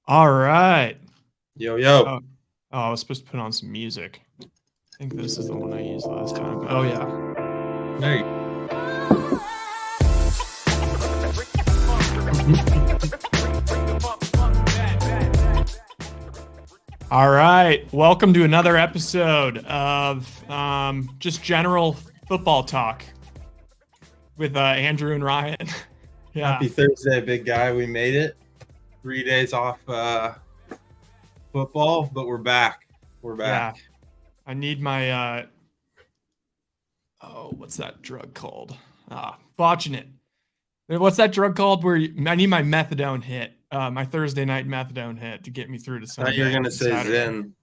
All right. Yo, yo. Oh, I was supposed to put on some music. I think this is the one I used last time. Oh, yeah. Hey. All right. Welcome to another episode of just general football talk with Andrew and Ryan. Yeah. Happy Thursday, big guy. We made it. 3 days off football, but we're back. We're back. Yeah. I need my, what's that drug called? Botching it. What's that drug called where I need my methadone hit, my Thursday night methadone hit to get me through to I Sunday. thought you were going to say Saturday. Zen.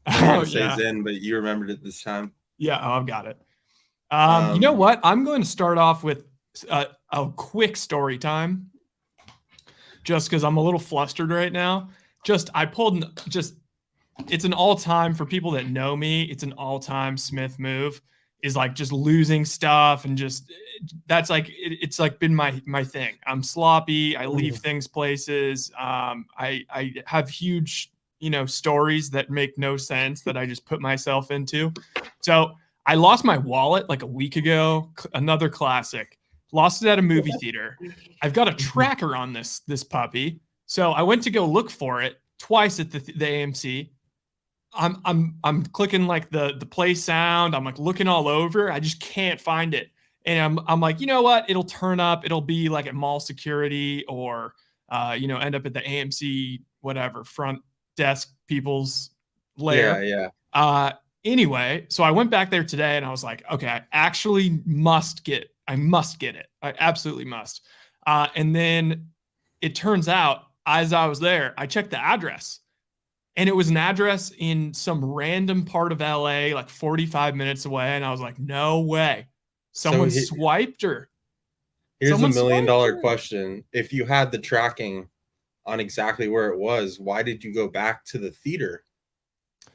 I was going to say Zen, but you remembered it this time. Yeah, I've got it. You know what? I'm going to start off with a quick story time just because I'm a little flustered right now. It's an all-time, for people that know me, it's an all-time Smith move, is like just losing stuff and just that's like it's like been my thing. I'm sloppy. I leave things places. I have huge stories that make no sense that I just put myself into. So I lost my wallet like a week ago. Another classic. Lost it at a movie theater. I've got a tracker on this puppy, so I went to go look for it twice at the AMC. I'm clicking like the play sound. I'm like looking all over. I just can't find it. And I'm like, you know what? It'll turn up. It'll be like at mall security or end up at the AMC whatever front desk people's lair. Yeah. Anyway, so I went back there today and I was like, okay, I actually must get it. I absolutely must. And then it turns out, as I was there, I checked the address. And it was an address in some random part of LA, like 45 minutes away. And I was like, no way. Someone swiped her. Here's $1 million question. If you had the tracking on exactly where it was, why did you go back to the theater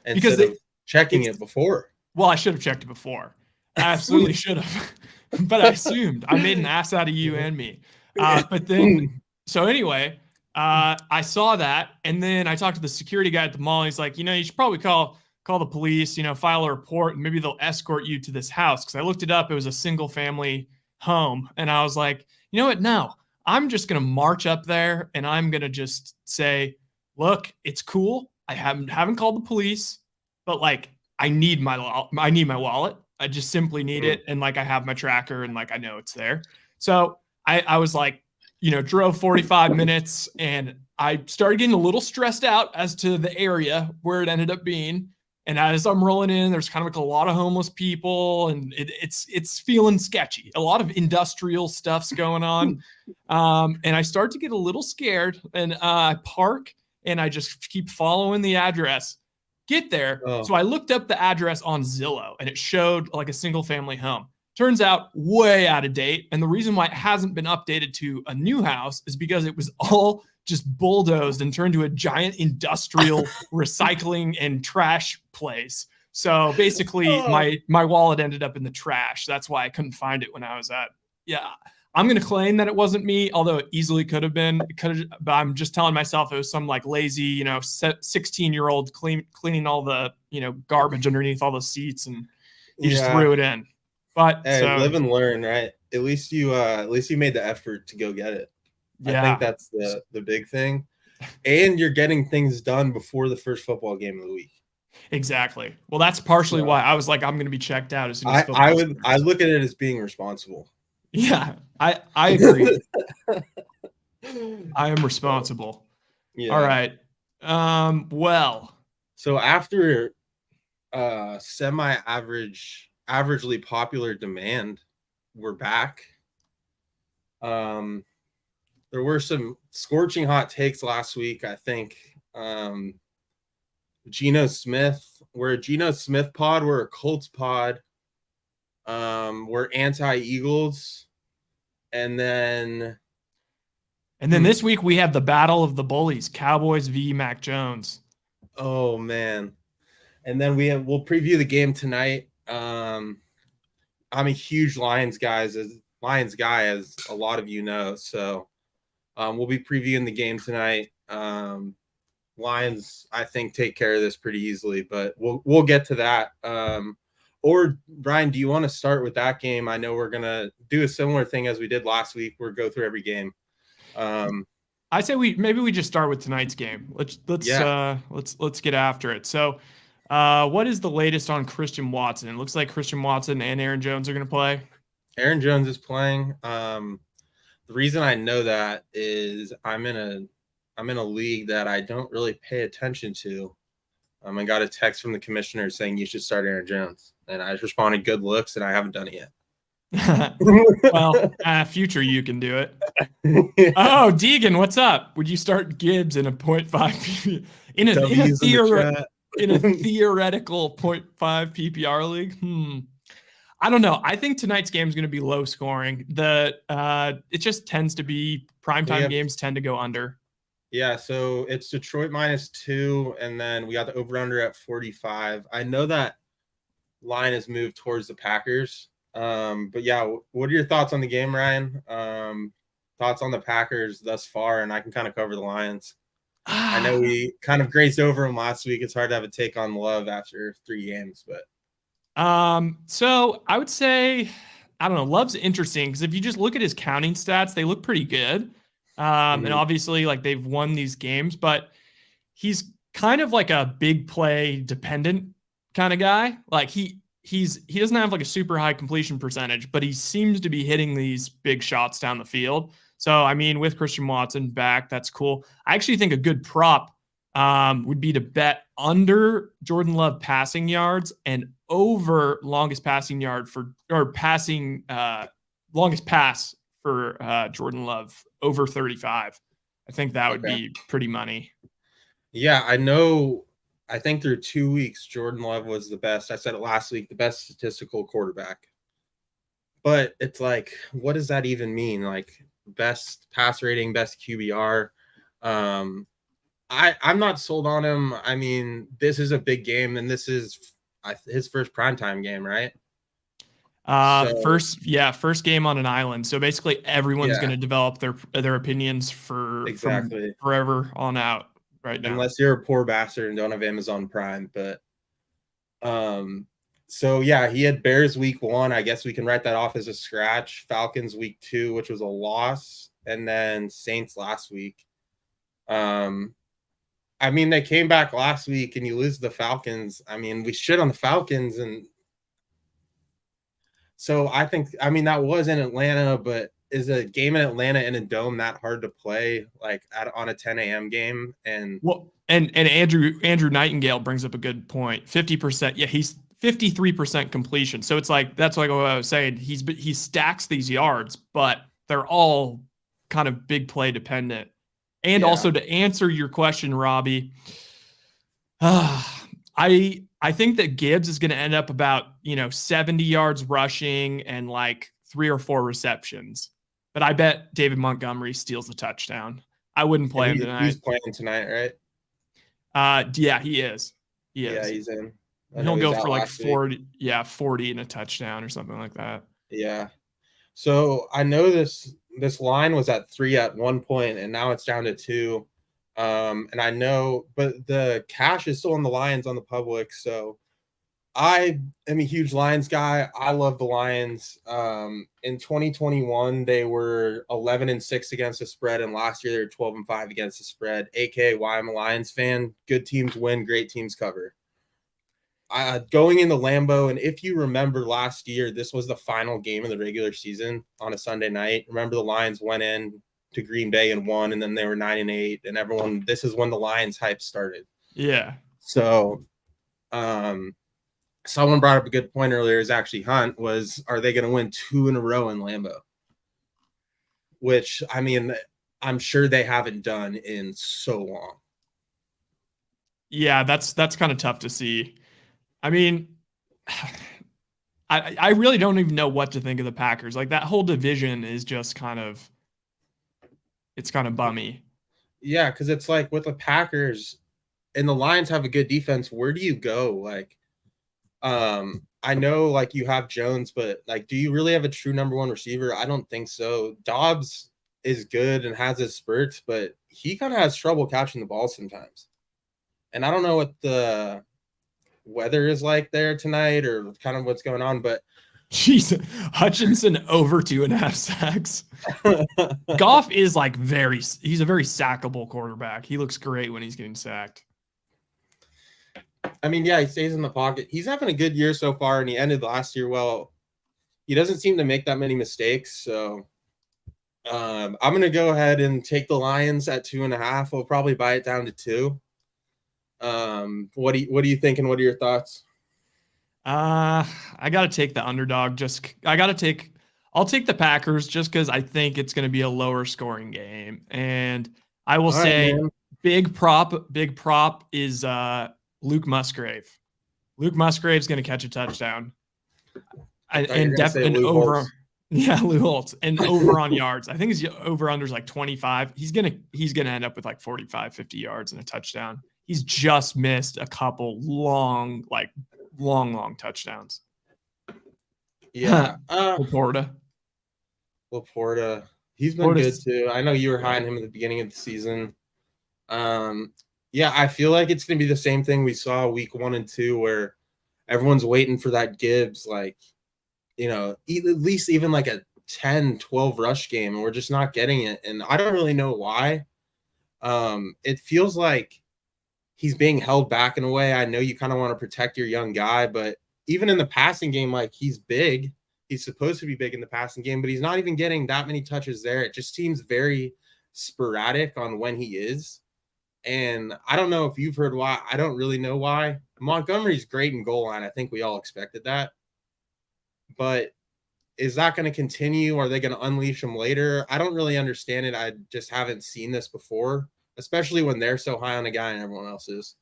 instead of checking it before? Well, I should have checked it before. I absolutely should have. But I assumed. I made an ass out of you and me. But then, so anyway, I saw that, and then I talked to the security guy at the mall. He's like, you should probably call the police, file a report, and maybe they'll escort you to this house. Because I looked it up. It was a single-family home. And I was like, you know what? No, I'm just going to march up there, and I'm going to just say, look, it's cool. I haven't called the police, but, like, I need my wallet. I just simply need it. And, like, I have my tracker, and, like, I know it's there. So I was like, drove 45 minutes, and I started getting a little stressed out as to the area where it ended up being. And as I'm rolling in, there's kind of like a lot of homeless people, and it's feeling sketchy. A lot of industrial stuff's going on. And I start to get a little scared, and I park, and I just keep following the address. Get there. So I looked up the address on Zillow, and it showed like a single family home. Turns out way out of date. And the reason why it hasn't been updated to a new house is because it was all just bulldozed and turned to a giant industrial recycling and trash place. So basically my wallet ended up in the trash. That's why I couldn't find it when I was I'm going to claim that it wasn't me, although it easily could have been. But I'm just telling myself it was some like lazy, 16-year-old cleaning all the, garbage underneath all the seats, and he just threw it in. But hey, live and learn, right? At least you made the effort to go get it. Yeah. I think that's the big thing. And you're getting things done before the first football game of the week. Exactly. Well, that's partially why I was like, I'm going to be checked out as soon as football starts. I look at it as being responsible. Yeah, I agree. I am responsible. Yeah. All right. So after averagely popular demand, we're back. There were some scorching hot takes last week. I think Geno Smith, we're a Geno Smith pod, we're a Colts pod, we're anti-Eagles, and then this week we have the battle of the bullies, Cowboys v. Mac Jones. Oh man. And then we'll preview the game tonight. I'm a huge Lions guy, as a lot of you know. So we'll be previewing the game tonight. Lions, I think, take care of this pretty easily, but we'll get to that. Or Brian, do you want to start with that game? I know we're gonna do a similar thing as we did last week. We'll go through every game. I say we just start with tonight's game. Yeah, Let's get after it. So, what is the latest on Christian Watson? It looks like Christian Watson and Aaron Jones are going to play. Aaron Jones is playing. The reason I know that is I'm in a league that I don't really pay attention to. I got a text from the commissioner saying you should start Aaron Jones, and I just responded, "Good looks," and I haven't done it yet. Well, future you can do it. Oh, Deegan, what's up? Would you start Gibbs in a 0.5 in a theoretical 0.5 PPR league? I don't know. I think tonight's game is going to be low scoring. It just tends to be primetime games tend to go under. Yeah, so it's Detroit -2, and then we got the over/under at 45. I know that line has moved towards the Packers. But yeah, what are your thoughts on the game, Ryan? Thoughts on the Packers thus far, and I can kind of cover the Lions. I know we kind of grazed over them last week. It's hard to have a take on Love after 3 games, but so I would say, I don't know, Love's interesting because if you just look at his counting stats, they look pretty good. And obviously, like, they've won these games, but he's kind of like a big play dependent kind of guy. Like he doesn't have like a super high completion percentage, but he seems to be hitting these big shots down the field. So, I mean, with Christian Watson back, that's cool. I actually think a good prop would be to bet under Jordan Love passing yards and over longest passing yard longest pass for Jordan Love over 35. I think that would be pretty money. Yeah, I know. I think through 2 weeks, Jordan Love was the best. I said it last week, the best statistical quarterback. But it's like, what does that even mean? Like, best pass rating, best QBR. I'm not sold on him. I mean, this is a big game, and this is his first primetime game, right? First game on an island. So basically, everyone's going to develop their opinions from forever on out right now. Unless you're a poor bastard and don't have Amazon Prime, but so yeah, he had Bears week 1. I guess we can write that off as a scratch. Falcons week 2, which was a loss, and then Saints last week. I mean, they came back last week, and you lose the Falcons. I mean, we shit on the Falcons, and so I think, I mean, that was in Atlanta, but is a game in Atlanta in a dome that hard to play, like on a 10 a.m. game? And Andrew Nightingale brings up a good point. 50%. Yeah, he's 53% completion. So it's like, that's like what I was saying. He stacks these yards, but they're all kind of big play dependent. And also, to answer your question, Robbie, I think that Gibbs is going to end up about 70 yards rushing and like 3 or 4 receptions. But I bet David Montgomery steals the touchdown. I wouldn't play him tonight. He's playing tonight, right? Yeah, he is. Yeah, he's in. He'll go for like 40 and a touchdown or something like that. Yeah. So I know this line was at 3 at one point, and now it's down to 2. And I know, but the cash is still on the Lions on the public. So I am a huge Lions guy. I love the Lions. In 2021, they were 11-6 against the spread, and last year they were 12-5 against the spread. AKA why I'm a Lions fan. Good teams win, great teams cover. Going into Lambeau, and if you remember last year, this was the final game of the regular season on a Sunday night. Remember, the Lions went in to Green Bay and won, and then they were 9-8, and everyone, this is when the Lions hype started. Yeah. So, someone brought up a good point earlier, is actually Hunt, was, are they going to win 2 in a row in Lambeau? Which, I mean, I'm sure they haven't done in so long. Yeah, that's kind of tough to see. I mean, I really don't even know what to think of the Packers. Like, that whole division is just kind of bummy. Yeah, because it's like with the Packers and the Lions have a good defense, where do you go? Like, I know, like, you have Jones, but like, do you really have a true number 1 receiver? I don't think so. Dobbs is good and has his spurts, but he kind of has trouble catching the ball sometimes. And I don't know what the weather is like there tonight or kind of what's going on, but Jeez, Hutchinson over 2.5 sacks. Goff is like he's a very sackable quarterback. He looks great when he's getting sacked. I mean, yeah, he stays in the pocket. He's having a good year so far, and he ended last year well. He doesn't seem to make that many mistakes, so I'm gonna go ahead and take the Lions at 2.5. We'll probably buy it down to 2. What do you think, and what are your thoughts? I gotta take the underdog. I'll take the Packers just because I think it's gonna be a lower scoring game. And I will All right, say man. big prop is Luke Musgrave. Luke Musgrave's gonna catch a touchdown. I thought you were And gonna def say and Lou over Holtz. yeah, Lou Holtz and over on yards. I think his over unders like 25. He's gonna end up with like 45, 50 yards and a touchdown. He's just missed a couple long touchdowns. Yeah. Laporta. Laporta. He's been good Laporta's too. I know you were high good. on him at the beginning of the season. Yeah, I feel like it's gonna be the same thing we saw week 1 and 2, where everyone's waiting for that Gibbs, like, at least even like a 10-12 rush game, and we're just not getting it. And I don't really know why. It feels like he's being held back in a way. I know you kind of want to protect your young guy, but even in the passing game, like, he's big. He's supposed to be big in the passing game, but he's not even getting that many touches there. It just seems very sporadic on when he is. And I don't know if you've heard why. I don't really know why. Montgomery's great in goal line. I think we all expected that. But is that going to continue? Are they going to unleash him later? I don't really understand it. I just haven't seen this before, especially when they're so high on a guy and everyone else is.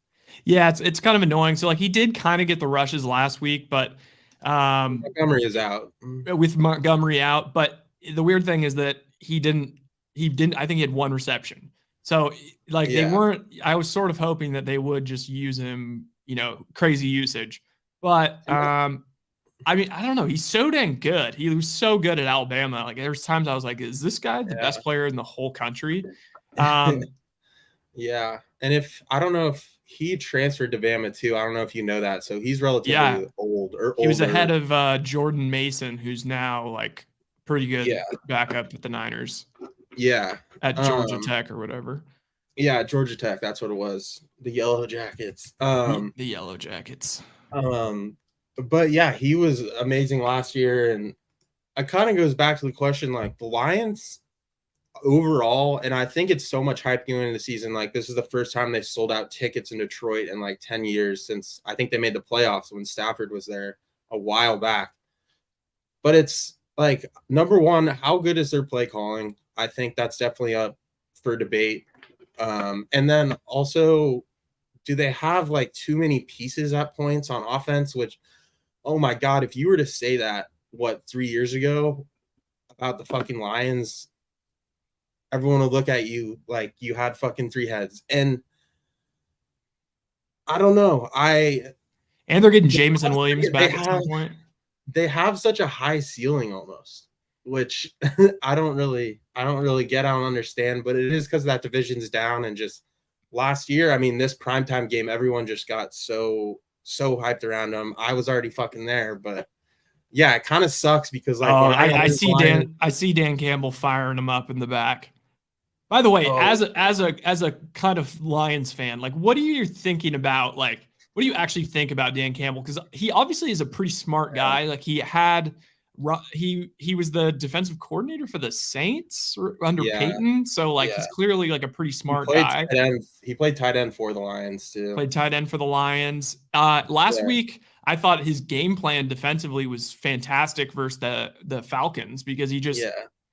Yeah, it's kind of annoying. So like he did kind of get the rushes last week, but Montgomery is out. with Montgomery out. But the weird thing is that he didn't. I think he had one reception. So like they Yeah. weren't. I was sort of hoping that they would just use him, crazy usage. But I mean, I don't know. He's so dang good. He was so good at Alabama. Like there's times I was like, is this guy the best player in the whole country? Um, Yeah. And I don't know if he transferred to Bama too. I don't know if you know that. So he's yeah, relatively old or he was older. ahead of Jordan Mason, who's now like pretty good Yeah. backup at the Niners Yeah. at Georgia Tech or whatever. Yeah, Georgia Tech, that's what it was. The Yellow Jackets. The Yellow Jackets. Um but yeah, he was amazing last year, and it kind of goes back to the question, like, the Lions overall, and I think it's so much hype going into the season. Like, this is the first time they sold out tickets in Detroit in like 10 years, since I think they made the playoffs when Stafford was there a while back. But it's like, number one, how good is their play calling? I think that's definitely up for debate. And then also, do they have like too many pieces at points on offense? Which, oh my God, if you were to say that, 3 years ago about the fucking Lions, everyone would look at you like you had fucking three heads. And I don't know. And they're getting Jameson Williams They back at have some point. they have such a high ceiling almost, which I don't really get. I don't understand, but it is because that division's down. And just last year, I mean, this primetime game, everyone just got so hyped around them. I was already fucking there, but yeah, it kind of sucks because, like, Oh, when I I entered the see Lions, Dan Campbell firing him up in the back. By the way, oh as a kind of Lions fan, like what are you thinking about? Like, what do you actually think about Dan Campbell? Because he obviously is a pretty smart yeah, guy. Like he was the defensive coordinator for the Saints under yeah, Peyton, so like yeah. he's clearly like a pretty He smart played guy. tight end. He played tight end for the Lions too. Played tight end for the Lions. Last Yeah, week, I thought his game plan defensively was fantastic versus the Falcons because yeah,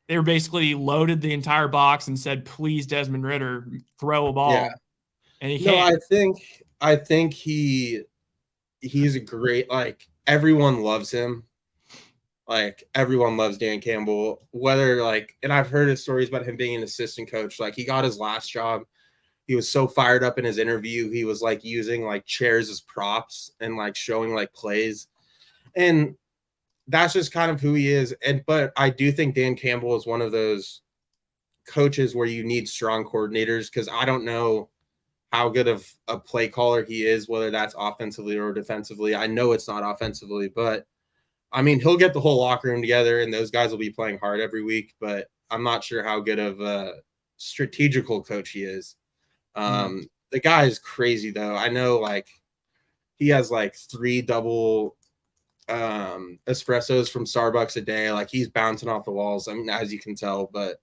they were basically loaded the entire box and said, "Please, Desmond Ritter, throw a yeah. ball," and he No, can't. I think he's a great, like, everyone loves him. Like, everyone loves Dan Campbell. Whether, like, and I've heard his stories about him being an assistant coach. Like, he got his last job. He was so fired up in his interview. He was like using like chairs as props and like showing like plays. And that's just kind of who he is. But I do think Dan Campbell is one of those coaches where you need strong coordinators, because I don't know how good of a play caller he is, whether that's offensively or defensively. I know it's not offensively, but I mean, he'll get the whole locker room together and those guys will be playing hard every week, but I'm not sure how good of a strategical coach he is. The guy is crazy though. I know like he has like 3 double espressos from Starbucks a day. Like he's bouncing off the walls. I mean, as you can tell, but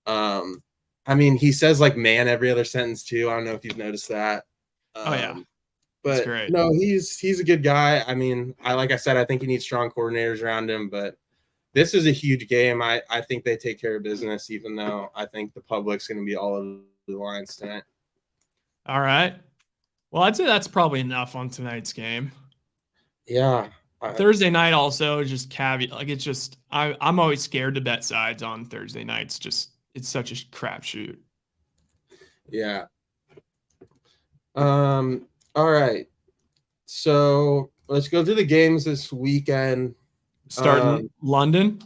I mean, he says like man every other sentence too. I don't know if you've noticed that. Oh yeah, that's But great. no, he's a good guy. I mean, like I said, I think he needs strong coordinators around him, but this is a huge game. I think they take care of business, even though I think the public's going to be all over the lines tonight. All right. Well, I'd say that's probably enough on tonight's game. Yeah. Thursday night also just caveat, like it's just I'm always scared to bet sides on Thursday nights. Just it's such a crapshoot. Yeah. All right. So let's go through the games this weekend. Starting London.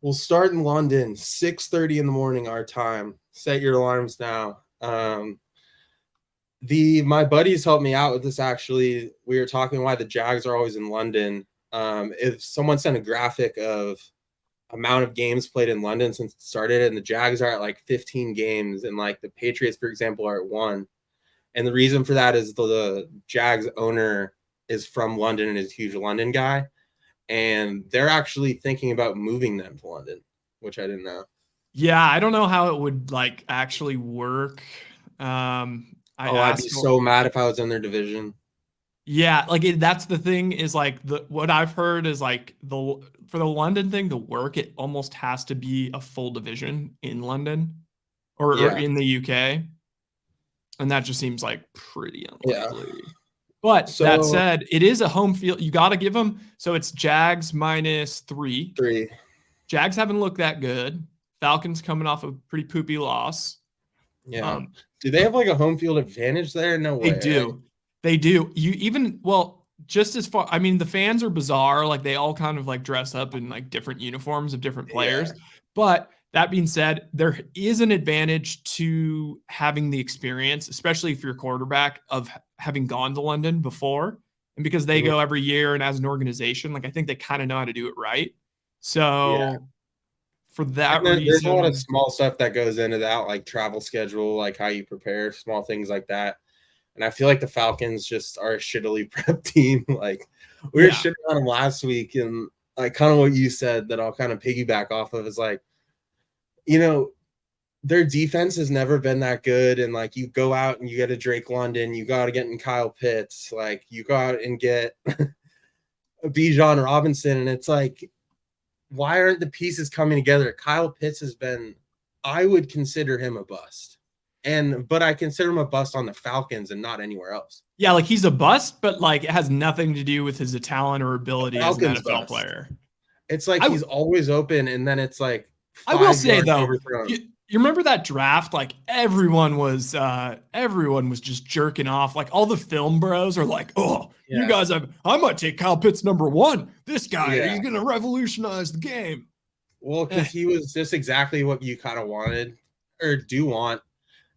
We'll start in London, 6:30 in the morning our time. Set your alarms now. My buddies helped me out with this actually. We were talking why the Jags are always in London. If someone sent a graphic of amount of games played in London since it started, and the Jags are at like 15 games, and like the Patriots, for example, are at 1. And the reason for that is the Jags owner is from London and is a huge London guy. And they're actually thinking about moving them to London, which I didn't know. Yeah, I don't know how it would like actually work. I'd be so mad if I was in their division. Yeah, like that's the thing is like what I've heard is like for the London thing to work, it almost has to be a full division in London or in the UK. And that just seems like pretty unlikely. Yeah. But that said, it is a home field. You got to give them. So it's Jags -3. 3. Jags haven't looked that good. Falcons coming off a pretty poopy loss. Yeah. Do they have like a home field advantage there? No way. They do. Right? They do. Just as far, I mean, the fans are bizarre. Like they all kind of like dress up in like different uniforms of different players. Yeah. But that being said, there is an advantage to having the experience, especially if you're a quarterback, of having gone to London before. And because they go every year and as an organization, like I think they kind of know how to do it right. So for that reason, there's a lot of small stuff that goes into that, like travel schedule, like how you prepare, small things like that. And I feel like the Falcons just are a shittily prep team. Like we were shitting on them last week, and like kind of what you said that I'll kind of piggyback off of is like, you know, their defense has never been that good. And like you go out and you get a Drake London, you got to get in Kyle Pitts, like you go out and get a Bijan Robinson, and it's like, why aren't the pieces coming together? Kyle Pitts has been, I would consider him a bust. But I consider him a bust on the Falcons and not anywhere else. Yeah, like he's a bust, but like it has nothing to do with his talent or ability as an NFL player. It's like he's always open, and then it's like I will say though, you remember that draft? Like everyone was just jerking off. Like all the film bros are like, "Oh, you guys I might take Kyle Pitts #1. This guy, he's gonna revolutionize the game." Well, because he was just exactly what you kind of wanted or do want.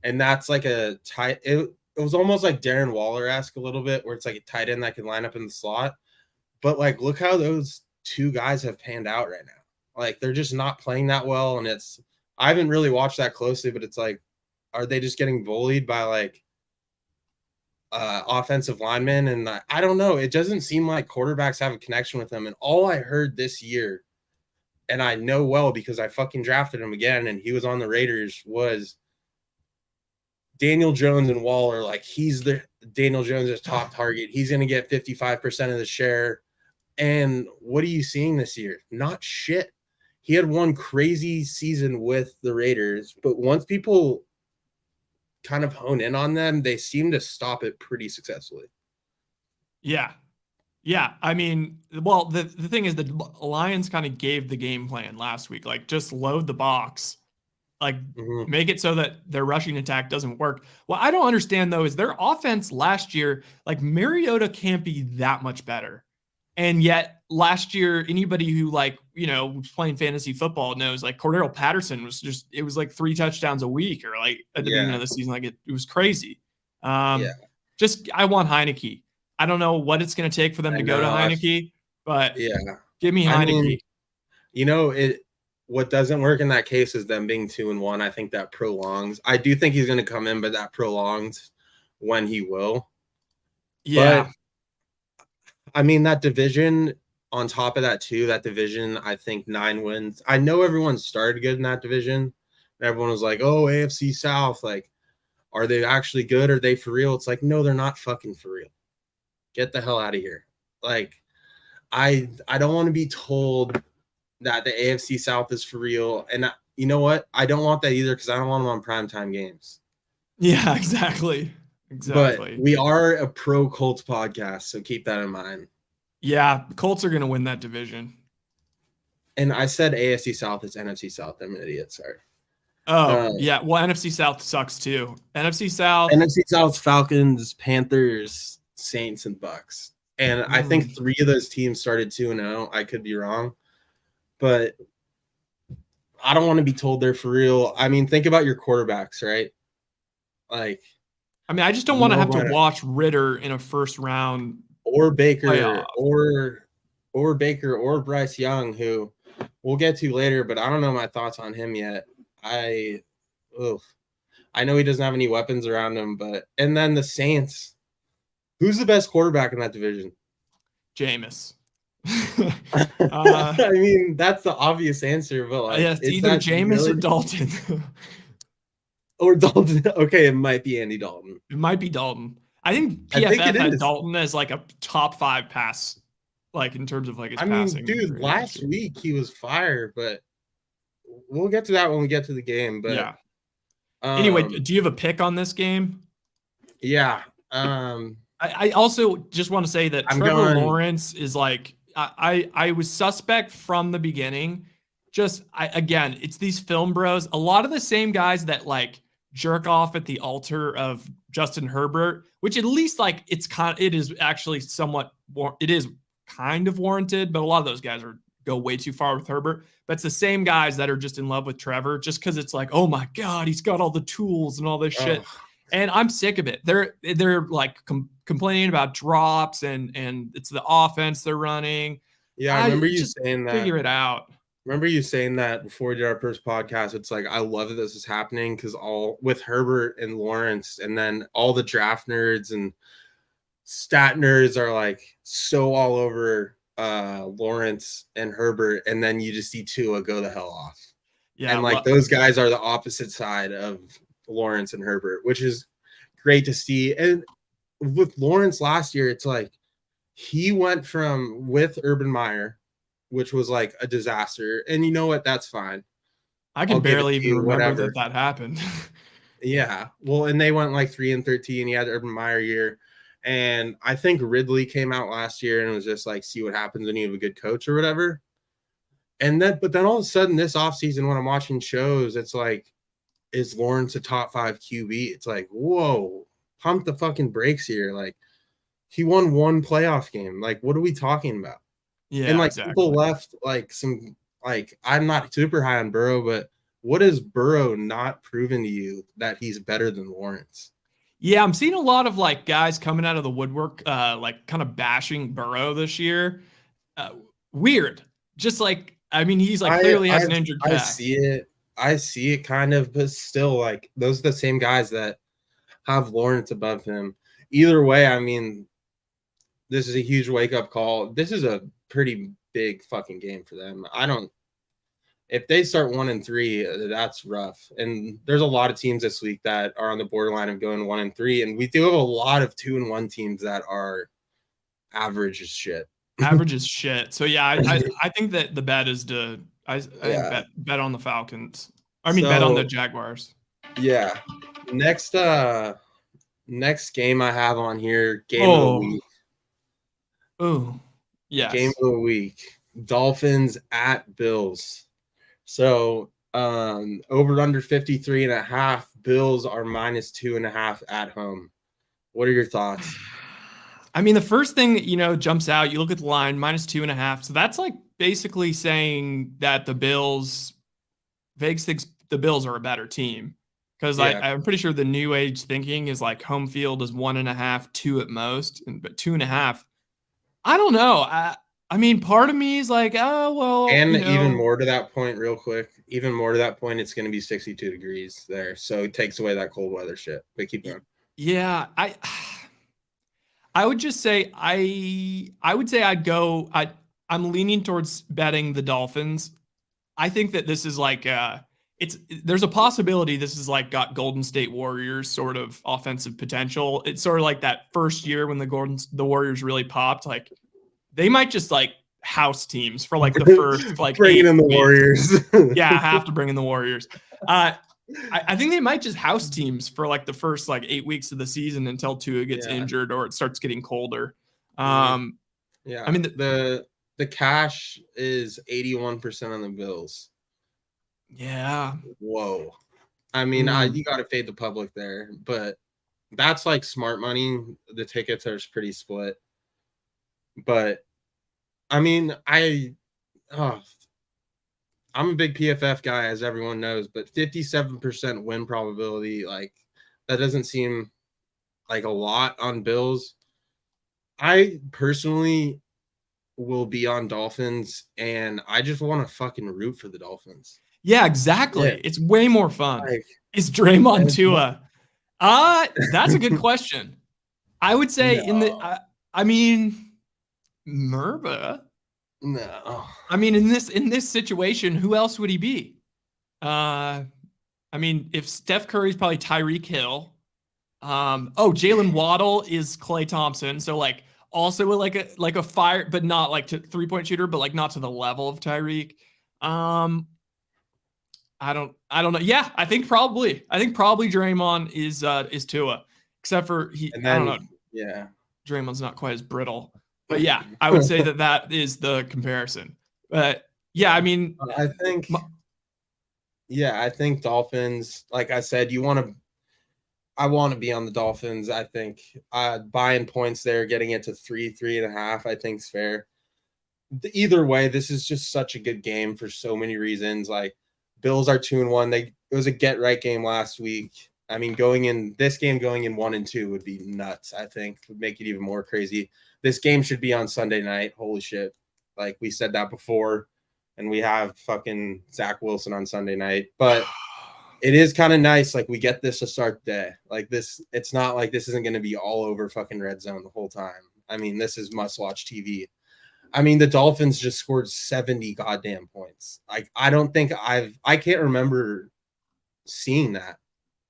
And that's like a tight. It was almost like Darren Waller-esque a little bit, where it's like a tight end that can line up in the slot. But like, look how those two guys have panned out right now. Like they're just not playing that well, and I haven't really watched that closely, but it's like, are they just getting bullied by like offensive linemen? And I don't know. It doesn't seem like quarterbacks have a connection with them. And all I heard this year, and I know well because I fucking drafted him again, and he was on the Raiders, was Daniel Jones and Waller. Like Daniel Jones is top target. He's going to get 55% of the share. And what are you seeing this year? Not shit. He had one crazy season with the Raiders, but once people kind of hone in on them, they seem to stop it pretty successfully. Yeah. Yeah. I mean, well, the thing is the Lions kind of gave the game plan last week. Like just load the box. Like make it so that their rushing attack doesn't work. What I don't understand though is their offense last year, like Mariota can't be that much better. And yet last year, anybody who like, was playing fantasy football knows like Cordero Patterson it was like 3 touchdowns a week or like at the beginning Yeah. of the season. Like it was crazy. Yeah. I want Heineke. I don't know what it's going to take for them I to go to know. Heineke, but Yeah. give me I mean, Heineke. what doesn't work in that case is them being 2-1. I think that prolongs. I do think he's going to come in, but that prolongs when he will. Yeah. But I mean, that division on top of that too, that division, I think 9 wins. I know everyone started good in that division. Everyone was like, oh, AFC South, like, are they actually good? Are they for real? It's like, no, they're not fucking for real. Get the hell out of here. Like, I don't want to be told that the AFC South is for real. And you know what? I don't want that either because I don't want them on primetime games. Yeah, exactly. But Exactly. we are a pro Colts podcast, so keep that in mind. Yeah, the Colts are going to win that division. And I said AFC South is NFC South. I'm an idiot. Sorry. Oh, yeah. Well, NFC South sucks too. NFC South. NFC South, Falcons, Panthers, Saints, and Bucks. And I think 3 of those teams started 2-0. I could be wrong. But I don't want to be told they're for real. I mean, think about your quarterbacks, right? Like, I mean, I just don't want to have to watch Ritter in a first round or Baker playoff. or Baker or Bryce Young, who we'll get to later, but I don't know my thoughts on him yet. I know he doesn't have any weapons around him, and then the Saints. Who's the best quarterback in that division? Jameis. I mean, that's the obvious answer, but like, it's either Jameis or Dalton. Or Dalton. Okay, it might be Andy Dalton. It might be Dalton. I think PFF had Dalton as like a top 5 pass, like in terms of like his passing. Dude, last week he was fire, but we'll get to that when we get to the game. But yeah. Anyway, do you have a pick on this game? Yeah. I also just want to say that Trevor Lawrence is like I was suspect from the beginning. Again, it's these film bros. A lot of the same guys that like jerk off at the altar of Justin Herbert, which at least like it is actually somewhat it is kind of warranted, but a lot of those guys go way too far with Herbert. But it's the same guys that are just in love with Trevor just because it's like, oh my God, he's got all the tools and all this shit. And I'm sick of it. They're like complaining about drops and it's the offense they're running. Yeah, I remember you saying that. Figure it out. Remember you saying that before we did our first podcast. It's like, I love that this is happening because all with Herbert and Lawrence, and then all the draft nerds and stat nerds are like so all over Lawrence and Herbert, and then you just see Tua go the hell off. Yeah, and like those guys are the opposite side of Lawrence and Herbert, which is great to see. And with Lawrence last year, it's like he went from with Urban Meyer, which was like a disaster. And you know what? That's fine. I can barely even remember that happened. Yeah. Well, and they went like 3-13. He had the Urban Meyer year. And I think Ridley came out last year and was just like, see what happens when you have a good coach or whatever. And but then all of a sudden this offseason, when I'm watching shows, it's like, is Lawrence a top 5 QB? It's like, whoa, pump the fucking brakes here. Like, he won 1 playoff game. Like, what are we talking about? Yeah, and like people left like some like I'm not super high on Burrow, but what has Burrow not proven to you that he's better than Lawrence? Yeah, I'm seeing a lot of like guys coming out of the woodwork, like kind of bashing Burrow this year. Weird. Just like, I mean, he's like clearly has an injured calf. I see it kind of, but still, like, those are the same guys that have Lawrence above him. Either way, I mean, this is a huge wake-up call. This is a pretty big fucking game for them. If they start 1-3, that's rough. And there's a lot of teams this week that are on the borderline of going 1-3, and we do have a lot of 2-1 teams that are average as shit. Average as shit. So yeah, I think that the bet is to bet on the Falcons. Bet on the Jaguars. Yeah. Next game I have on here, game of the week. Oh, yes. Game of the week. Dolphins at Bills. So over under 53.5. Bills are -2.5 at home. What are your thoughts? I mean, the first thing that, jumps out, you look at the line, -2.5. So that's like basically saying that Vegas thinks the Bills are a better team. Because Yeah. I'm pretty sure the new age thinking is like home field is 1.5, 2 at most, but 2.5. I don't know. I mean, part of me is like, oh, well, And even more to that point, real quick, even more to that point, it's going to be 62 degrees there. So it takes away that cold weather shit. But keep going. yeah, I would just say I would say I'm leaning towards betting the Dolphins. I think that this is like it's there's a possibility this is like got Golden State Warriors sort of offensive potential. It's sort of like that first year when the Warriors really popped. Like they might just like house teams for like the first like Bringing eight in the weeks. Warriors. Yeah, I have to bring in the Warriors. I think they might just house teams for like the first like 8 weeks of the season until Tua gets Yeah. injured or it starts getting colder. Mhm. Um, Yeah. I mean, The cash is 81% on the Bills. yeah. Whoa. I mean, you got to fade the public there, but that's like smart money. The tickets are pretty split. But I mean, oh, I'm a big PFF guy, as everyone knows, but 57% win probability, like that doesn't seem like a lot on Bills. I personally will be on Dolphins, and I just want to fucking root for the Dolphins. Yeah, exactly. Yeah, It's way more fun. like Is Draymond Tua? That's a good question. I would say no, I mean, Merva. no. I mean, in this situation, who else would he be? Uh, I mean, if Steph Curry's probably Tyreek Hill. Jalen Waddle is Klay Thompson. So like also like a fire, but not like to 3-point shooter, but like not to the level of Tyreek. I don't know. Yeah, I think probably Draymond is Tua, except for And I don't know. then yeah, Draymond's not quite as brittle, but yeah, I would say that is the comparison. But yeah, I yeah. mean, I think yeah, I think Dolphins. Like I said, I want to be on the Dolphins. I think buying points there, getting it to 3.5, I think is fair. Either way, this is just such a good game for so many reasons. Like Bills are 2-1. It was a get right game last week. I mean, going in 1-2 would be nuts. I think would make it even more crazy. This game should be on Sunday night. Holy shit! Like we said that before, and we have fucking Zach Wilson on Sunday night. But it is kind of nice. Like we get this to start the day. Like this, it's not like this isn't going to be all over fucking red zone the whole time. I mean, this is must watch TV. I mean, the Dolphins just scored 70 goddamn points. Like, I don't think I can't remember seeing that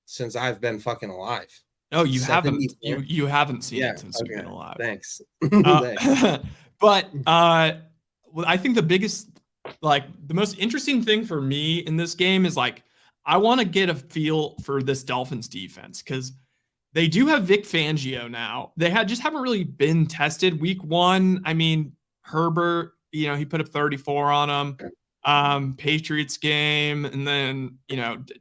since I've been fucking alive. no, you 70 haven't. You points? you haven't seen Yeah. it since you've Okay. been alive. Thanks. Thanks. But well, I think the most interesting thing for me in this game is like I want to get a feel for this Dolphins defense because they do have Vic Fangio now. Just haven't really been tested. Week 1, I mean, Herbert, he put up 34 on them. Patriots game, and then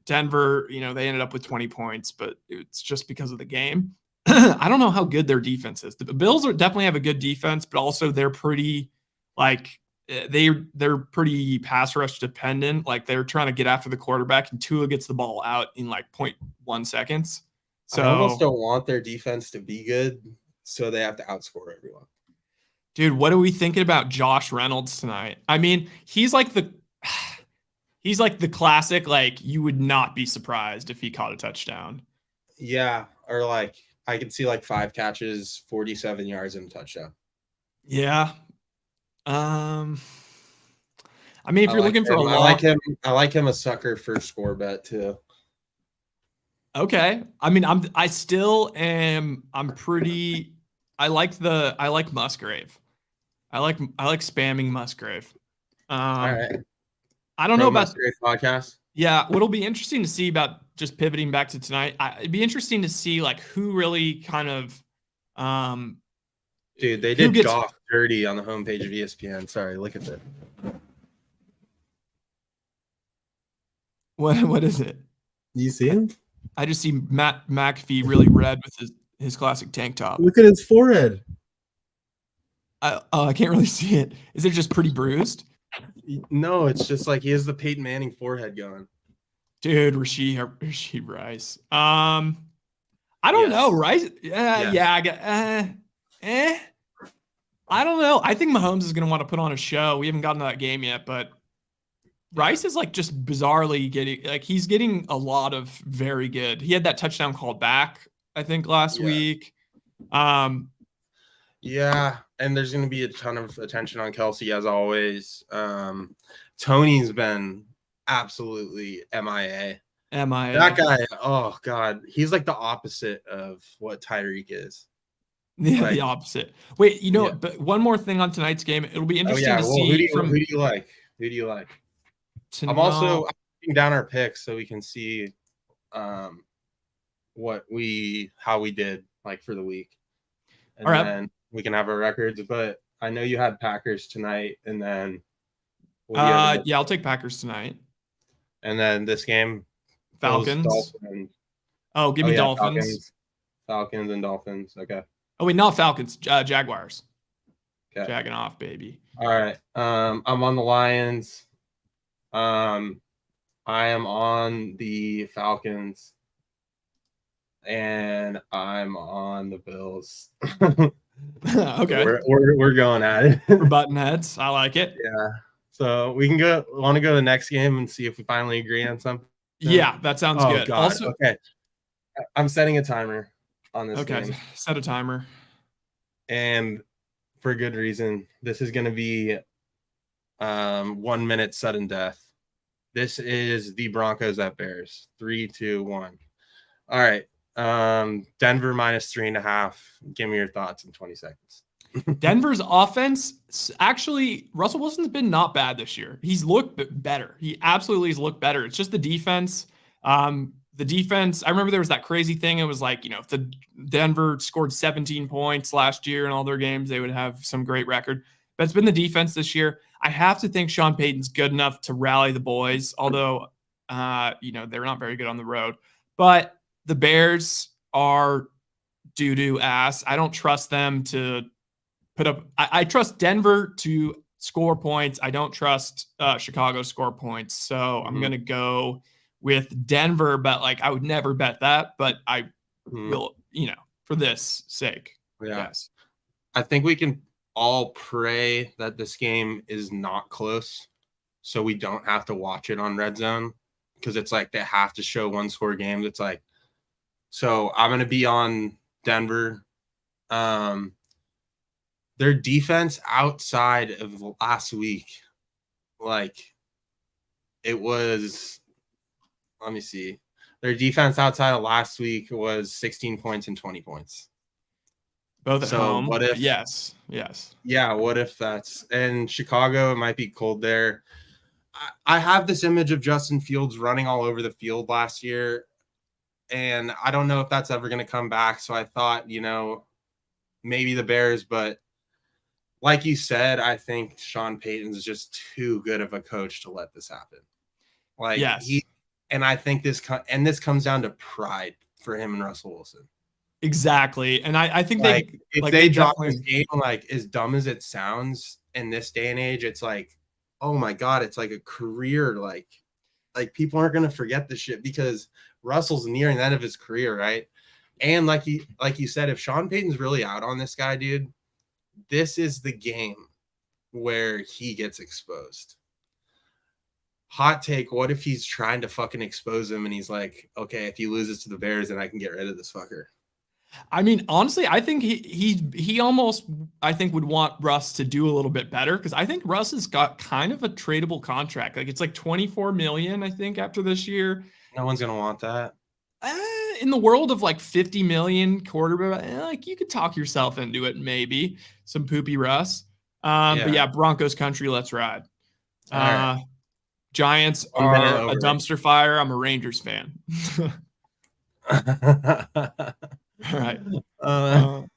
Denver, they ended up with 20 points, but it's just because of the game. I don't know how good their defense is. The Bills definitely have a good defense, but also they're pretty like they're pretty pass rush dependent. Like they're trying to get after the quarterback, and Tua gets the ball out in like 0.1 seconds. I almost So, don't want their defense to be good, so they have to outscore everyone. dude, what are we thinking about Josh Reynolds tonight? I mean, he's like the classic, like you would not be surprised if he caught a touchdown. Yeah, or like I could see like 5 catches, 47 yards, and a touchdown. Yeah. I mean, if I you're like looking for a him. I like lock, him. I like him a sucker for score bet too. okay. I mean, I like Musgrave. I like spamming Musgrave. All Um, right. I don't know Pro about, Musgrave podcast. yeah, what'll be interesting to see about just pivoting back to tonight. It'd be interesting to see like who really kind of, um, Dude, they who did gets, Goff dirty on the homepage of ESPN. Sorry, look at that. what is it? You see him? I just see Matt McAfee really red with his classic tank top. Look at his forehead. I can't really see it. Is it just pretty bruised? No, it's just like he has the Peyton Manning forehead going. Dude, Rasheed Rice. I don't know. Yes. Rice. Yes. Yeah. I get. Eh. I don't know. I think Mahomes is going to want to put on a show. We haven't gotten to that game yet, but Yeah. Rice is like just bizarrely getting like he's getting a lot of very good. He had that touchdown called back, I think, last Yeah. week. Um, Yeah. And there's going to be a ton of attention on Kelsey as always. Tony's been absolutely MIA. That MIA. guy, oh God, he's like the opposite of what Tyreek is. Yeah, the Like, opposite. Wait, yeah. but one more thing on tonight's game. It'll be Oh interesting yeah. to Well, who do see you from like? Who do you like? I'm tonight. also putting down our picks so we can see um how we did like for the week, All and right. then we can have our records. But I know you had Packers tonight, and then what do you have in this Yeah, I'll game? take Packers tonight. And then this game, Bills, Falcons. Dolphins. Oh, give Oh me yeah, Dolphins. Falcons and Dolphins. Okay, Oh wait, not Falcons. Jaguars. okay, Jagging off, baby. all right. I'm on the Lions. Um, I am on the Falcons, and I'm on the Bills. So Okay. we're going at it. For button heads. I like it. Yeah. So we can want to go to the next game and see if we finally agree on something. Yeah, that sounds Oh good. God. Also, Okay. I'm setting a timer on this okay, game, set a timer. and for good reason. This is going to be 1 minute sudden death. This is the Broncos at Bears. 3, 2, 1. All right. Denver minus 3.5. Give me your thoughts in 20 seconds. Denver's offense, actually, Russell Wilson's been not bad this year. He's looked better. He absolutely has looked better. It's just the defense. The defense, I remember there was that crazy thing. It was like, if the Denver scored 17 points last year in all their games, they would have some great record. But it's been the defense this year. I have to think Sean Payton's good enough to rally the boys, although, they're not very good on the road. But the Bears are doo-doo ass. I don't trust them to put up. I trust Denver to score points. I don't trust Chicago to score points. So I'm gonna go with Denver, but like I would never bet that. But I will, for this sake. Yeah. Yes. I think we can all pray that this game is not close so we don't have to watch it on Red Zone, because it's like they have to show one score games. It's like, so I'm going to be on Denver. Their defense outside of last week, like it was, let me see. Their defense outside of last week was 16 points and 20 points. Both at So home. what if? Yes. Yeah, what if that's in Chicago? It might be cold there. I have this image of Justin Fields running all over the field last year, and I don't know if that's ever going to come back. So I thought, maybe the Bears, but like you said, I think Sean Payton's just too good of a coach to let this happen. Like yes. And I think this comes down to pride for him and Russell Wilson. Exactly. And I think if they drop this game, like as dumb as it sounds in this day and age, it's like, oh my God, it's like a career. Like people aren't going to forget this shit because Russell's nearing the end of his career. Right. And like you said, if Sean Payton's really out on this guy, dude, this is the game where he gets exposed. Hot take. What if he's trying to fucking expose him and he's like, okay, if he loses to the Bears, then I can get rid of this fucker. I mean, honestly, I think he almost, I think, would want Russ to do a little bit better, because I think Russ has got kind of a tradable contract. Like it's like 24 million, I think, after this year. No one's gonna want that. In the world of like 50 million quarterback, like you could talk yourself into it, maybe some poopy Russ. But yeah, Broncos country, let's ride. All right. Giants are a dumpster fire. I'm a Rangers fan. All right. All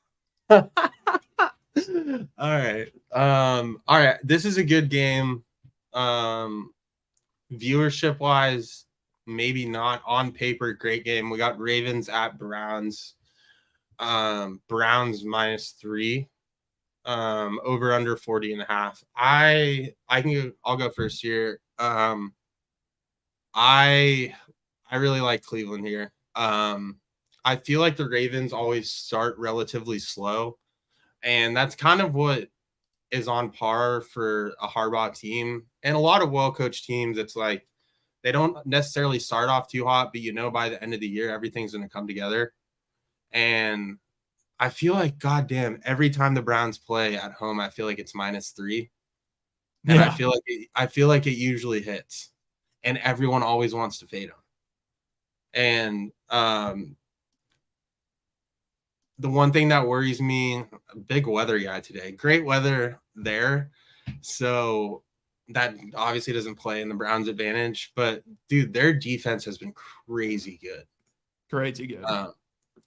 right. All right. This is a good game. Viewership wise, maybe not. On paper, great game. We got Ravens at Browns. Browns -3. over under 40.5. I'll go first here. I really like Cleveland here. I feel like the Ravens always start relatively slow, and that's kind of what is on par for a Harbaugh team and a lot of well-coached teams. It's like they don't necessarily start off too hot, but by the end of the year, everything's going to come together. And I feel like, goddamn, every time the Browns play at home, I feel like it's -3, and Yeah. I feel like it usually hits, and everyone always wants to fade them. And the one thing that worries me, big weather guy today, great weather there, so that obviously doesn't play in the Browns' advantage. But dude, their defense has been crazy good. Crazy good.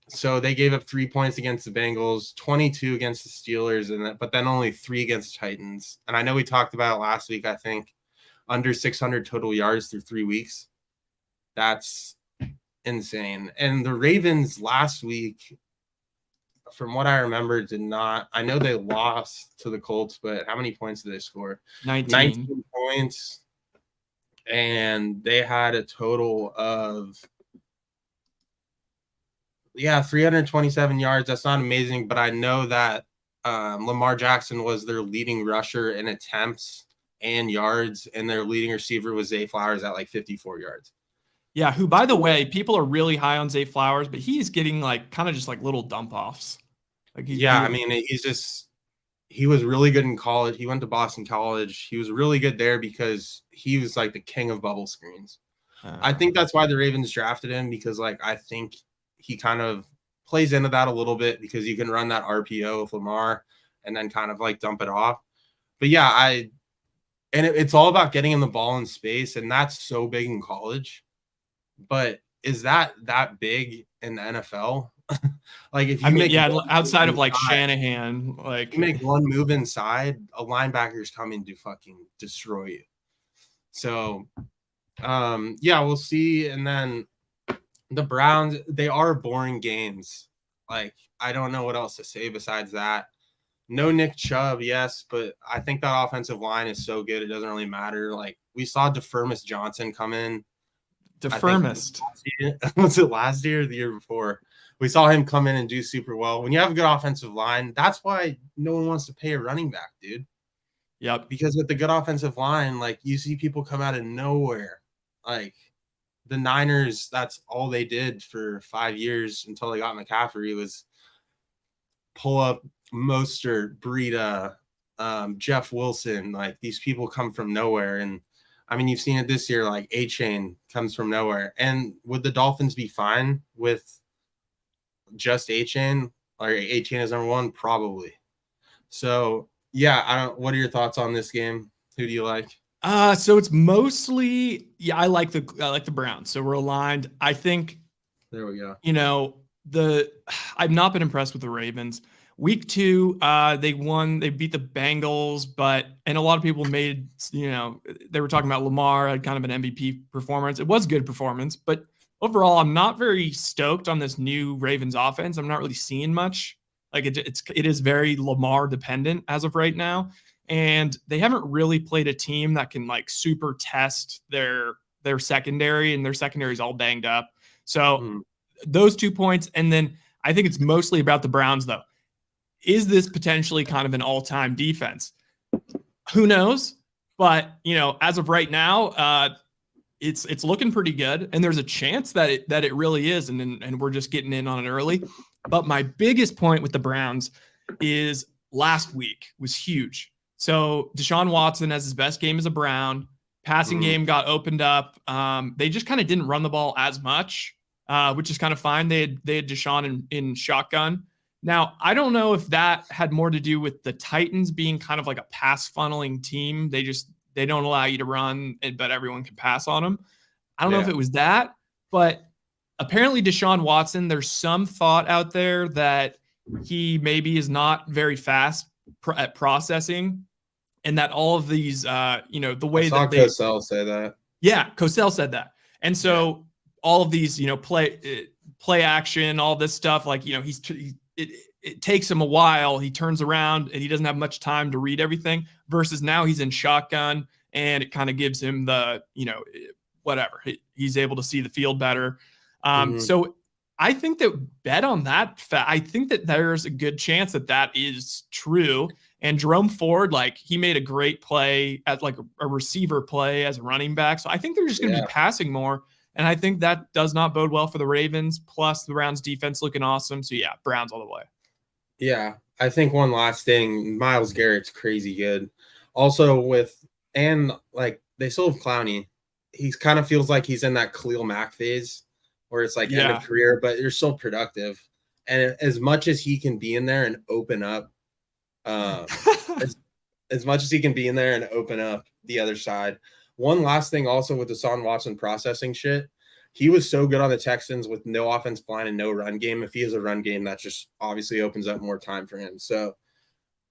So they gave up 3 points against the Bengals, 22 against the Steelers, but then only 3 against the Titans. And I know we talked about it last week, I think, under 600 total yards through 3 weeks. That's insane. And the Ravens last week, from what I remember, did not. I know they lost to the Colts, but how many points did they score? 19 points. And they had a total of 327 yards. That's not amazing, but I know that Lamar Jackson was their leading rusher in attempts and yards, and their leading receiver was Zay Flowers at like 54 yards. Yeah, who, by the way, people are really high on Zay Flowers, but he's getting like kind of just like little dump offs. Like I mean, he was really good in college. He went to Boston College. He was really good there because he was like the king of bubble screens. I think that's why the Ravens drafted him, because like I think he kind of plays into that a little bit, because you can run that RPO with Lamar and then kind of like dump it off. But yeah, it's all about getting him the ball in space, and that's so big in college. But is that big in the NFL? Like if you outside of like Shanahan, like you make one move inside, a linebacker's coming to fucking destroy you. So we'll see. And then the Browns, they are boring games. Like, I don't know what else to say besides that. No Nick Chubb, yes, but I think that offensive line is so good, it doesn't really matter. Like, we saw DeFermus Johnson come in. DeFermus. Was it last year or the year before? We saw him come in and do super well. When you have a good offensive line, that's why no one wants to pay a running back, dude. Yep. Because with the good offensive line, like, you see people come out of nowhere. Like, the Niners, that's all they did for 5 years until they got McCaffrey, was pull up Mostert, Breida, Jeff Wilson. Like, these people come from nowhere. And I mean, you've seen it this year, like A-Chain comes from nowhere. And would the Dolphins be fine with just A-Chain, or A-Chain as number one? Probably. So yeah, what are your thoughts on this game? Who do you like? So it's mostly, I like the Browns. So we're aligned. I think there we go. I've not been impressed with the Ravens. Week 2, they beat the Bengals, and a lot of people made, they were talking about Lamar had kind of an MVP performance. It was a good performance, but overall, I'm not very stoked on this new Ravens offense. I'm not really seeing much. Like it is very Lamar dependent as of right now. And they haven't really played a team that can like super test their secondary, and their secondary is all banged up. So those 2 points. And then I think it's mostly about the Browns, though. Is this potentially kind of an all-time defense? Who knows? But, as of right now, it's looking pretty good. And there's a chance that it really is. And we're just getting in on it early. But my biggest point with the Browns is last week was huge. So Deshaun Watson has his best game as a Brown. Passing game got opened up. They just kind of didn't run the ball as much, which is kind of fine. They had Deshaun in shotgun. Now, I don't know if that had more to do with the Titans being kind of like a pass funneling team. They don't allow you to run, but everyone can pass on them. I don't know if it was that, but apparently Deshaun Watson, there's some thought out there that he maybe is not very fast at processing, and that all of these, the way that Cosell say that. Yeah, Cosell said that. And so all of these, play action, all this stuff, like, it takes him a while. He turns around and he doesn't have much time to read everything versus now he's in shotgun and it kind of gives him the, whatever. He's able to see the field better. So I think that bet on that. I think that there's a good chance that that is true. And Jerome Ford, like he made a great play at like a receiver play as a running back. So I think they're just going to be passing more. And I think that does not bode well for the Ravens. Plus the Browns defense looking awesome. So yeah, Browns all the way. Yeah. I think one last thing, Myles Garrett's crazy good. Also like they still have Clowney. He kind of feels like he's in that Khalil Mack phase where it's like end of career, but you're still productive. And as much as he can be in there and open up, as much as he can be in there and open up the other side. One last thing also with Deshaun Watson processing shit, he was so good on the Texans with no offensive line and no run game. If he has a run game, that just obviously opens up more time for him. So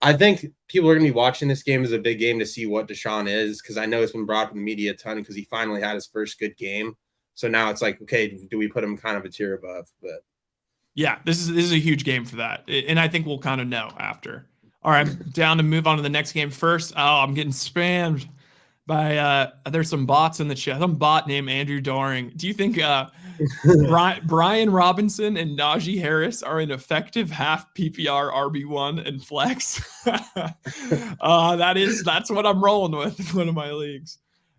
I think people are going to be watching this game as a big game to see what Deshaun is, because I know it's been brought up in the media a ton because he finally had his first good game. So now it's like, okay, do we put him kind of a tier above? But yeah, this is a huge game for that. And I think we'll kind of know after. All right, I'm down to move on to the next game first. Oh, I'm getting spammed by there's some bots in the chat. Some bot named Andrew Doring. Do you think Brian Robinson and Najee Harris are an effective half PPR RB1 and flex? That's what I'm rolling with in one of my leagues.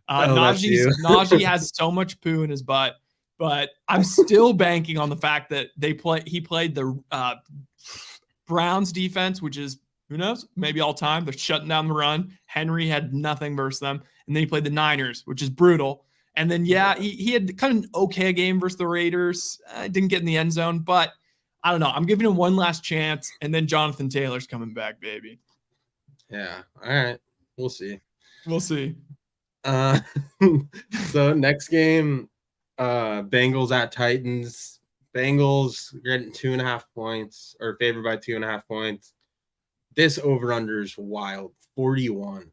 Najee has so much poo in his butt, but I'm still banking on the fact that he played the Browns defense, which is, who knows, maybe all time. They're shutting down the run. Henry had nothing versus them. And then he played the Niners, which is brutal. And then, he had kind of an okay game versus the Raiders. Didn't get in the end zone, but I don't know. I'm giving him one last chance, and then Jonathan Taylor's coming back, baby. Yeah. All right. We'll see. We'll see. So next game, Bengals at Titans. Bengals getting 2.5 points, or favored by 2.5 points. This over-under is wild, 41.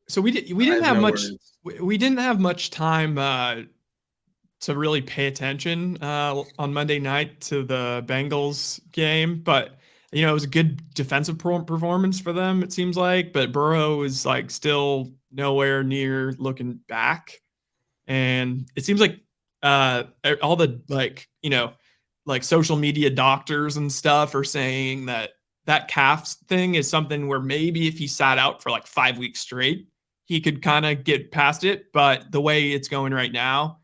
So we didn't have much time to really pay attention on Monday night to the Bengals game, but it was a good defensive performance for them, it seems like. But Burrow is like still nowhere near looking back, and it seems like all the like social media doctors and stuff are saying that calf thing is something where maybe if he sat out for like 5 weeks straight, he could kind of get past it. But the way it's going right now,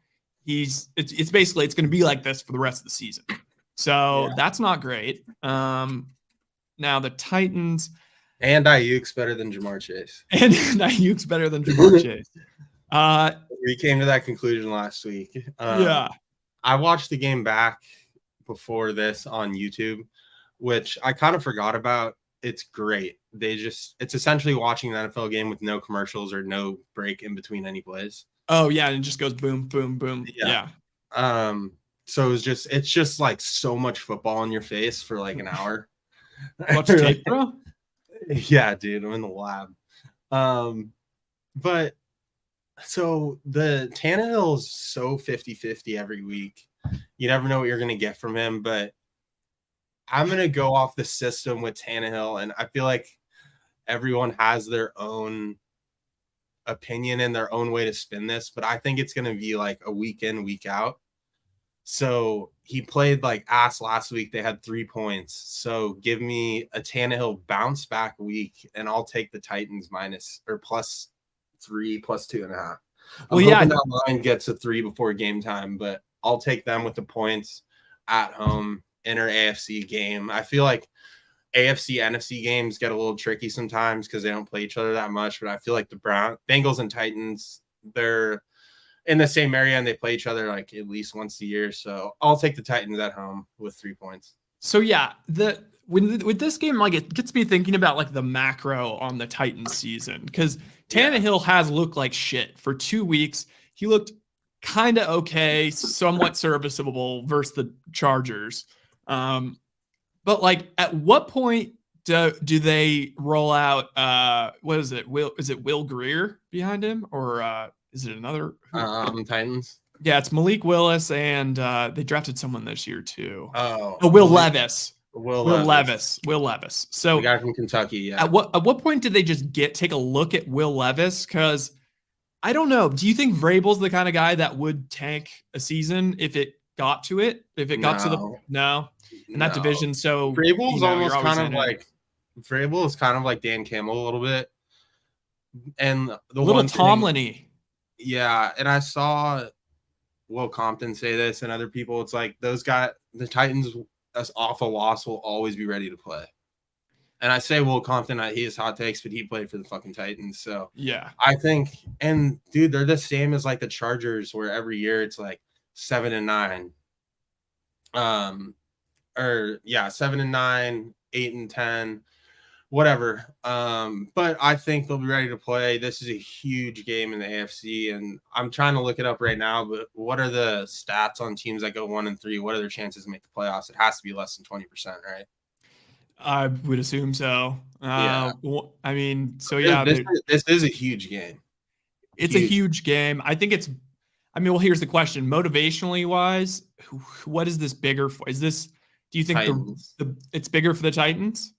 it's basically, it's going to be like this for the rest of the season. So that's not great. Now the Titans. And Ayuk's better than Jamar Chase. We came to that conclusion last week. I watched the game back before this on YouTube, which I kind of forgot about. It's great. It's essentially watching an NFL game with no commercials or no break in between any plays. Oh yeah, and it just goes boom, boom, boom. Yeah. So it's just like so much football in your face for like an hour. Watch tape, bro. Yeah, dude, I'm in the lab. But so the Tannehill's so 50-50 every week. You never know what you're going to get from him, but I'm going to go off the system with Tannehill, and I feel like everyone has their own opinion and their own way to spin this, but I think it's going to be like a week in, week out. So he played like ass last week. They had 3 points. So give me a Tannehill bounce back week, and I'll take the Titans +3, +2.5. I'm hoping that line gets a 3 before game time, but I'll take them with the points at home. Inner AFC game. I feel like AFC, NFC games get a little tricky sometimes because they don't play each other that much, but I feel like the Bengals and Titans, they're in the same area and they play each other like at least once a year. So I'll take the Titans at home with 3 points. So yeah, with this game, like it gets me thinking about like the macro on the Titans season, because Tannehill has looked like shit for 2 weeks. He looked kind of okay, somewhat serviceable versus the Chargers. But like, at what point do they roll out? What is it? Will Greer behind him, or is it another? Titans. Yeah, it's Malik Willis, and they drafted someone this year too. Oh, Oh, Will Malik Levis. Will Will Levis, Levis. Will Levis. the So guy from Kentucky. Yeah. at what point did they just take a look at Will Levis? Because I don't know. Do you think Vrabel's the kind of guy that would tank a season if it got to it? If it got to the No, no in that no. division? So Vrabel's you're almost always kind of in it. like Vrabel is kind of like Dan Campbell a little bit. And the Little one thing, Tomlin-y. yeah, and I saw Will Compton say this and other people. It's like those guys, the Titans, us off a loss will always be ready to play. And I say Will Compton, he has hot takes, but he played for the fucking Titans. So Yeah. I think, and dude, they're the same as like the Chargers, where every year it's like 7-9. Or yeah, 7-9, 8-10, whatever. But I think they'll be ready to play. This is a huge game in the AFC, and I'm trying to look it up right now. But what are the stats on teams that go 1-3? What are their chances to make the playoffs? It has to be less than 20%, right? I would assume so. Yeah. I mean, so yeah, This is a huge game. it's a huge game. I think it's. I mean, well, here's the question: motivationally wise, what is this bigger for? Is this? Do you think Titans. it's bigger for the Titans?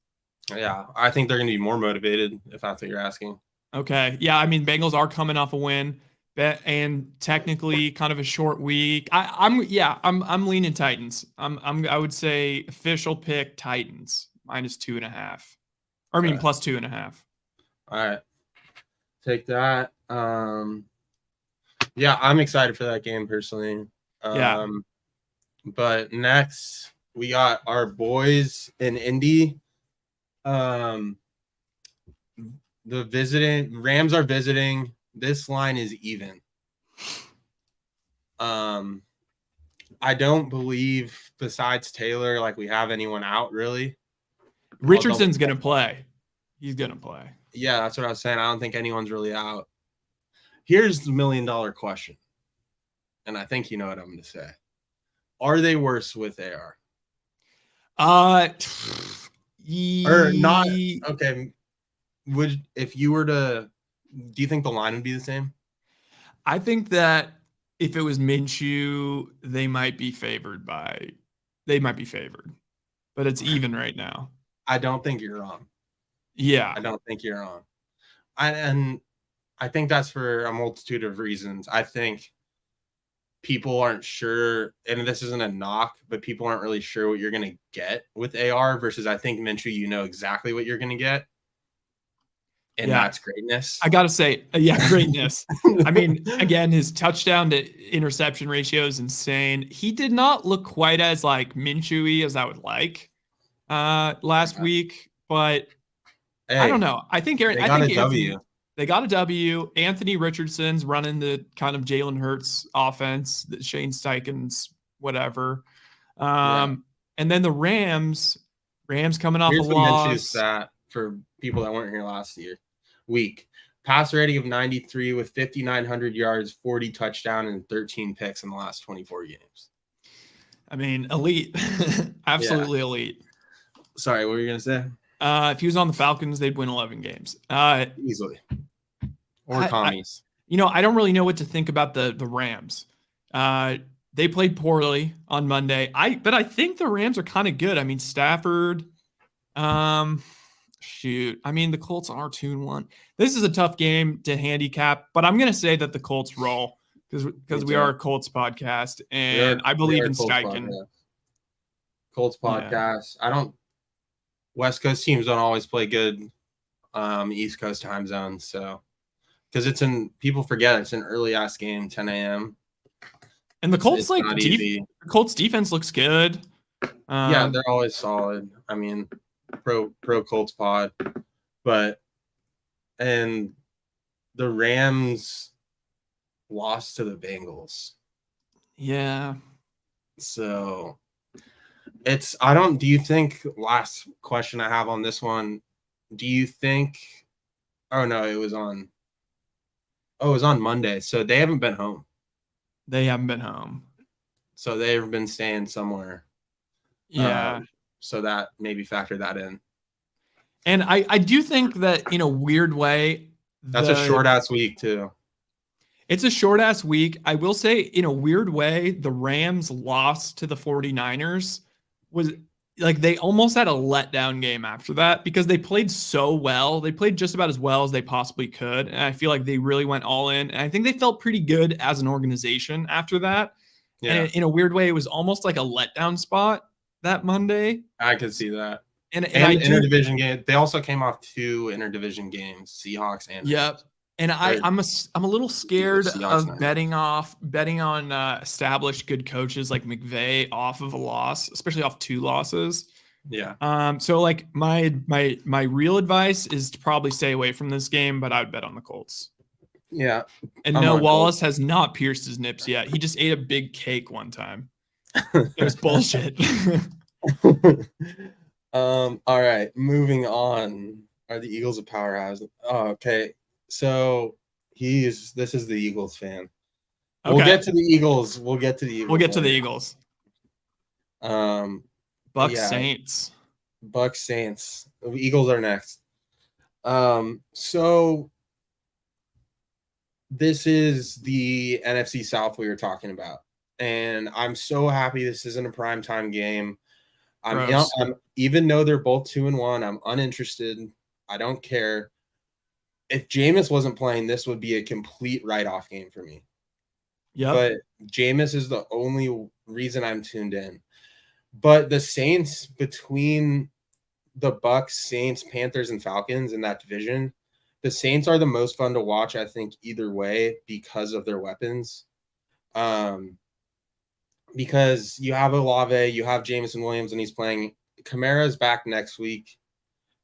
Yeah, I think they're going to be more motivated if that's what you're asking. Okay, yeah. I mean, Bengals are coming off a win, and technically kind of a short week. I'm leaning Titans. I would say official pick Titans -2.5. Or I mean Okay. +2.5. All right, take that. Yeah, I'm excited for that game personally. Yeah. But next we got our boys in Indy. The Rams are visiting. This line is even. I don't believe besides Taylor, like we have anyone out really. Richardson's gonna play. He's gonna play. Yeah, that's what I was saying. I don't think anyone's really out. Here's the $1 million question, and I think you know what I'm going to say. Are they worse with AR? Or not? Okay. If you were to, do you think the line would be the same? I think that if it was Minshew, they might be favored, but it's even right now. I don't think you're wrong. Yeah. I don't think you're wrong. And I think that's for a multitude of reasons. I think people aren't sure, and this isn't a knock, but people aren't really sure what you're going to get with AR versus I think Minshew, you know exactly what you're going to get. And that's greatness. I got to say, greatness. I mean, again, his touchdown to interception ratio is insane. He did not look quite as like Minshew-y as I would like last week, but hey, I don't know. I think Anthony, they got a W. Anthony Richardson's running the kind of Jalen Hurts offense, the Shane Steichen's whatever. And then the Rams coming off a loss. Here's the Minshew stat for people that weren't here last week. Pass rating of 93 with 5,900 yards, 40 touchdown, and 13 picks in the last 24 games. I mean, elite. Absolutely elite. Sorry, what were you going to say? If he was on the Falcons, they'd win 11 games. Easily. Or commies. I don't really know what to think about the Rams. They played poorly on Monday. But I think the Rams are kind of good. I mean, Stafford. Shoot. I mean, the Colts are 2-1. This is a tough game to handicap, but I'm going to say that the Colts roll because we are a Colts podcast, and I believe in Steichen. Colts podcast. Yeah. West Coast teams don't always play good East Coast time zones, so because people forget it's an early ass game, 10 a.m. And the Colts the Colts defense looks good. Yeah, they're always solid. I mean, pro Colts pod, and the Rams lost to the Bengals. Yeah. So do you think, last question I have on this one, do you think, it was on Monday. So they haven't been home. So they've been staying somewhere. Yeah. So that maybe factor that in. And I do think that in a weird way, that's a short ass week too. It's a short ass week. I will say, in a weird way, the Rams loss to the 49ers was like they almost had a letdown game after that because they played so well. They played just about as well as they possibly could. And I feel like they really went all in. And I think they felt pretty good as an organization after that. And Yeah, in a weird way, it was almost like a letdown spot that Monday. I could see that. And I And do, interdivision game. They also came off 2 interdivision games, Seahawks and yep. Rams. And Or I'm a little scared Seahawks of Niners. betting on established good coaches like McVay off of a loss, especially off 2 losses. Yeah. So like my real advice is to probably stay away from this game, but I would bet on the Colts. Yeah. And I'm no, on Wallace has not pierced his nips yet. He just ate a big cake one time. It was bullshit. All right, moving on. Are the Eagles a powerhouse? Oh, okay. So this is the Eagles fan. We'll Okay, get to the Eagles. We'll get to the Eagles. we'll get to the later. Eagles. Um, Bucks yeah, Saints. Bucks Saints. The Eagles are next. So this is the NFC South we were talking about, and I'm so happy this isn't a primetime game. Gross. I'm even though they're both 2-1, I'm uninterested. I don't care. If Jameis wasn't playing, this would be a complete write-off game for me. Yep. But Jameis is the only reason I'm tuned in. But the Saints, between the Bucks, Saints, Panthers, and Falcons in that division, the Saints are the most fun to watch, I think, either way because of their weapons. Because you have Olave, you have Jameson Williams, and he's playing. Kamara's back next week.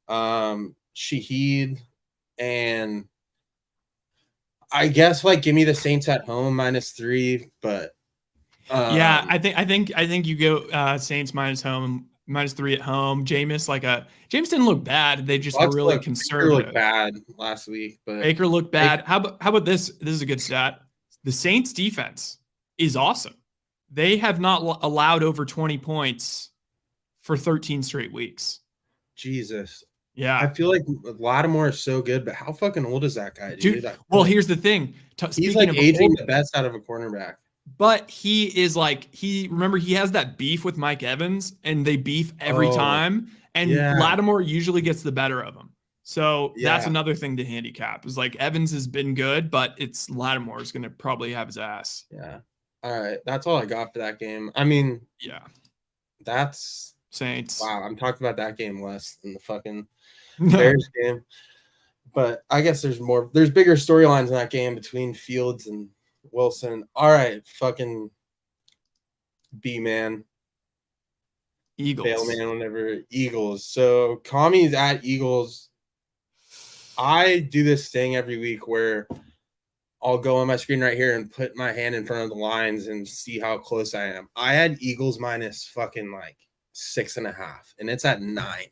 Shaheed, and I guess like give me the Saints at home -3, but Yeah, I think you go Saints minus home, -3 at home. Jameis didn't look bad. They just were Bucks really Baker looked conservative. bad last week, but Baker looked Baker, bad. How about this? This is a good stat. The Saints defense is awesome. They have not allowed over 20 points for 13 straight weeks. Jesus. I Yeah. feel like Lattimore is so good, but how fucking old is that guy, dude? Dude, I feel well, like here's the thing. he's Speaking like of aging old, the best out of a cornerback. but he is like remember he has that beef with Mike Evans and they beef every Oh, time and yeah. Lattimore usually gets the better of him. So that's Yeah. another thing to handicap is like Evans has been good, but it's Lattimore is going to probably have his ass. Yeah. All right. That's all I got for that game. I mean, Yeah. that's Saints. wow. I'm talking about that game less than the fucking Bears game. But I guess there's bigger storylines in that game between Fields and Wilson. All right, fucking B man, Bale Eagles. man, whenever Eagles. So Kami's at Eagles. I do this thing every week where I'll go on my screen right here and put my hand in front of the lines and see how close I am. I had Eagles minus fucking like 6.5, and it's at 9.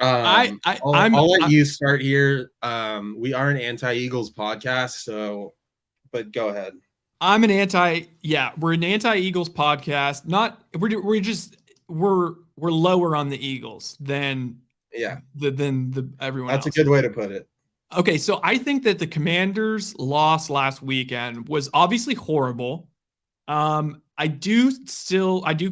I'll let you start here. We are an anti-Eagles podcast, so but go ahead. I'm an we're an anti-Eagles podcast. Not we're lower on the Eagles than the everyone That's else. a good way to put it. Okay, so I think that the Commanders' loss last weekend was obviously horrible. I do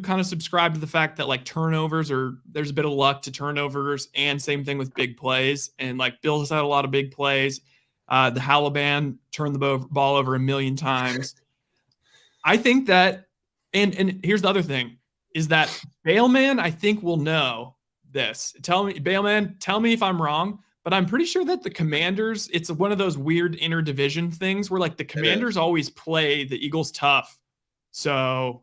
kind of subscribe to the fact that like there's a bit of luck to turnovers and same thing with big plays. And like Bill has had a lot of big plays. The Halaban turned the ball over a million times. I think that, and here's the other thing is that Bailman, I think will know this. Bailman, tell me if I'm wrong. But I'm pretty sure that the Commanders, it's one of those weird interdivision things where like the Commanders always play the Eagles tough. So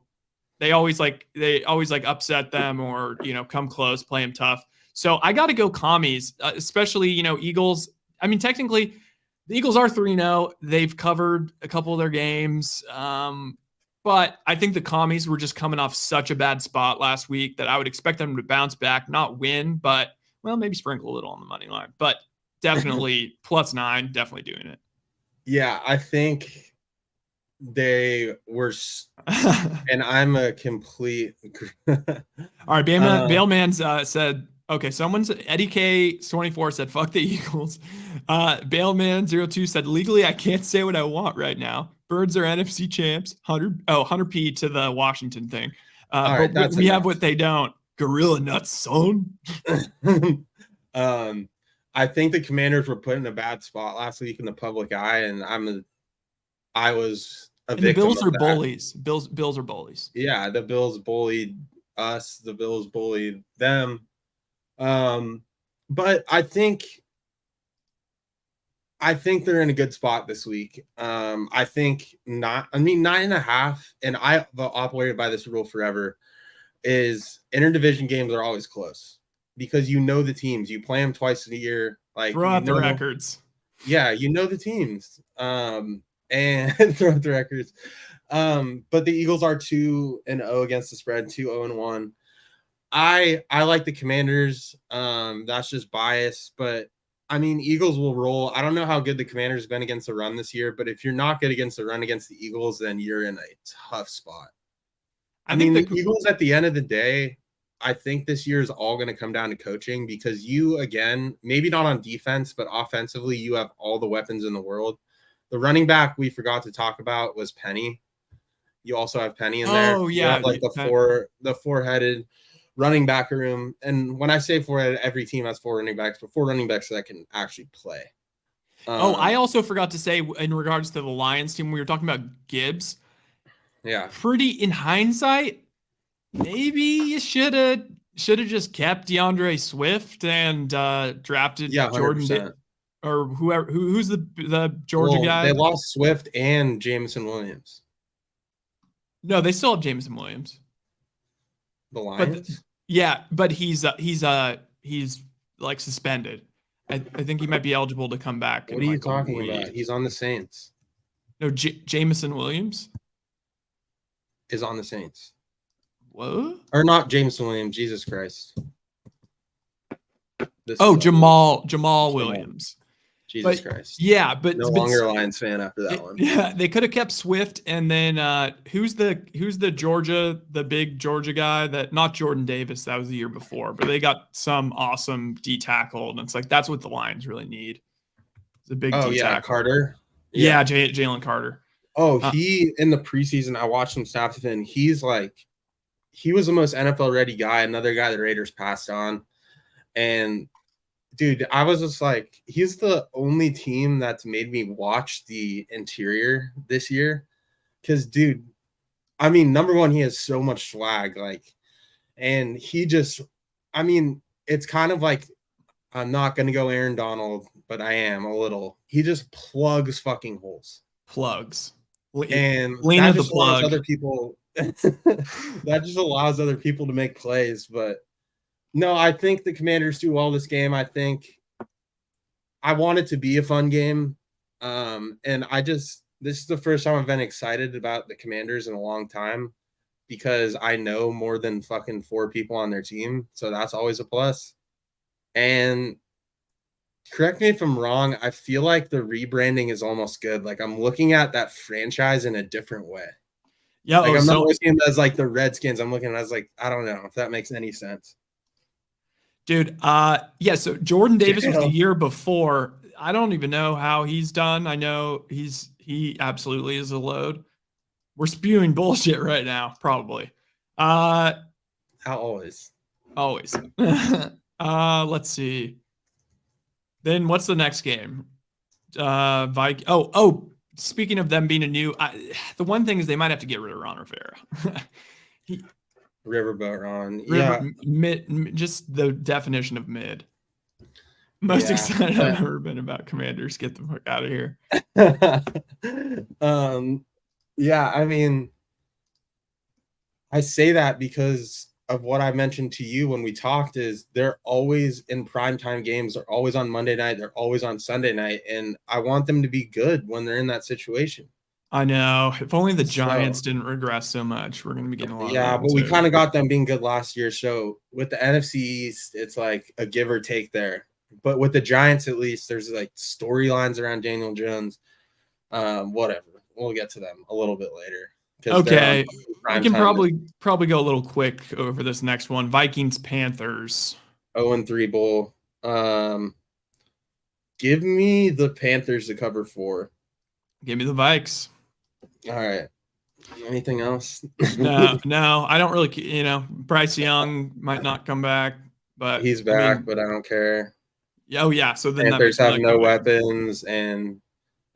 they always upset them or, come close, play them tough. So I got to go commies, especially, Eagles. I mean, technically the Eagles are 3-0. They've covered a couple of their games. But I think the commies were just coming off such a bad spot last week that I would expect them to bounce back, not win, but well, maybe sprinkle a little on the money line, but definitely +9, definitely doing it. Yeah, I think they were, and I'm a complete. All right, Bailman's said Okay, someone's Eddie K24 said fuck the Eagles. Bailman02 said legally I can't say what I want right now. Birds are NFC champs. Hunter P to the Washington thing. All But right, that's we have enough. what they don't. Gorilla nuts, son. I think the Commanders were put in a bad spot last week in the public eye, and I was a And the victim Bills of are that. bullies. Bills are bullies. Yeah, the Bills bullied us. The Bills bullied them. But I think they're in a good spot this week. I think not. I mean, 9.5, and I've operated by this rule forever. Is interdivision games are always close because you know the teams. You play them twice a year. Like Throw you out the know, records. yeah, you know the teams. And throw out the records. But the Eagles are 2-0 against the spread, 2-0-1. I like the Commanders. That's just bias, but I mean, Eagles will roll. I don't know how good the Commanders have been against the run this year, but if you're not good against the run against the Eagles, then you're in a tough spot. I I think mean, the the Eagles at the end of the day, I think this year is all going to come down to coaching because you, again, maybe not on defense, but offensively, you have all the weapons in the world. The running back we forgot to talk about was Penny. You also have Penny in there. oh You yeah, have like the four-headed running back room. And when I say four-headed, every team has four running backs, but four running backs that can actually play. I also forgot to say in regards to the Lions team, we were talking about Gibbs. Yeah. Pretty in hindsight, maybe you should have just kept DeAndre Swift and drafted Yeah, 100%. or whoever who's the Georgia Well, guy. they lost Swift and Jameson Williams. No, they still have Jameson Williams. The But Lions? yeah, but he's like suspended. I think he might be eligible to come back What in are you like a talking about? week. He's on the Saints. No, Jameson Williams. Is on the Saints. What? Or not Jameson Williams, Jesus Christ. Jamal Williams. Jesus But Christ. yeah, No longer a Lions fan after that one. yeah, they could have kept Swift and then who's the big Georgia guy that not Jordan Davis, that was the year before, but they got some awesome D tackle and it's like that's what the Lions really need. It's a big Oh, D yeah, tackle. Carter. Yeah, Jalen Carter. Oh, he in the preseason, I watched him snap to him. He was the most NFL ready guy, another guy the Raiders passed on. And dude, I was just like, he's the only team that's made me watch the interior this year. Because, dude, I mean, number one, he has so much swag. Like, and he just, I mean, it's kind of like, I'm not going to go Aaron Donald, but I am a little. He just plugs fucking holes. Plugs. And Lena that the just allows plug. other people, that just allows other people to make plays. But no, I think the Commanders do well this game. I want it to be a fun game. And this is the first time I've been excited about the Commanders in a long time because I know more than fucking 4 people on their team. So that's always a plus. And correct me if I'm wrong, I feel like the rebranding is almost good. Like I'm looking at that franchise in a different way. Yeah, Like I'm not looking at it as like the Redskins. I'm looking at it as like, I don't know if that makes any sense. dude, yeah, so Jordan Davis was the year before. I don't even know how he's done. I know he absolutely is a load. We're spewing bullshit right now, probably. Always. Let's see. Then what's the next game? Speaking of them being a new, the one thing is they might have to get rid of Ron Rivera. Riverboat Ron. Just the definition of mid. Most excited I've ever been about Commanders. Get the fuck out of here. Yeah, I mean, I say that because of what I mentioned to you when we talked is they're always in primetime games. They're always on Monday night. They're always on Sunday night. And I want them to be good when they're in that situation. I know. If only the Giants didn't regress so much, we're going to be getting a lot of Yeah, but we kind of got them being good last year. So with the NFC East, it's like a give or take there. But with the Giants, at least, there's like storylines around Daniel Jones. Whatever. We'll get to them a little bit later. Okay. We can probably go a little quick over this next one. Vikings, Panthers. 0-3 bowl. Give me the Panthers to cover 4. Give me the Vikes. All right. Anything else? No, I don't really. Bryce Young might not come back, but He's I back, mean, but I don't care. oh yeah. So then that Panthers makes me have like the no Vikings. weapons, and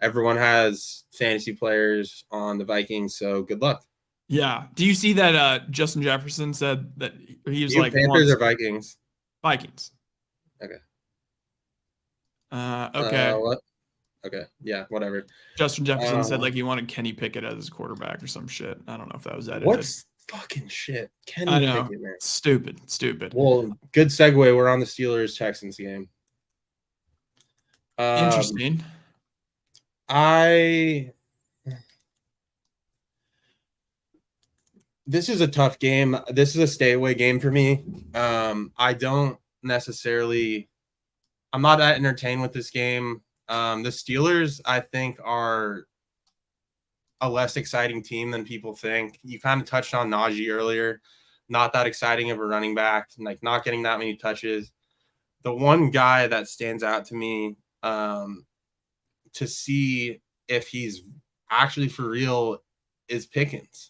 everyone has fantasy players on the Vikings, so good luck. Yeah. Do you see that Justin Jefferson said that he was You like Panthers wants or Vikings? Vikings? Okay. Okay. What? Okay. Yeah, whatever. Justin Jefferson said Uh, like he wanted Kenny Pickett as his quarterback or some shit. I don't know if that was edited. what's fucking shit? I Kenny know. Pickett, man. Stupid. Well, good segue. We're on the Steelers Texans game. Interesting. I This is a tough game. This is a stay away game for me. I don't necessarily. I'm not that entertained with this game. The Steelers, I think, are a less exciting team than people think. You kind of touched on Najee earlier. Not that exciting of a running back, like not getting that many touches. The one guy that stands out to me to see if he's actually for real is Pickens.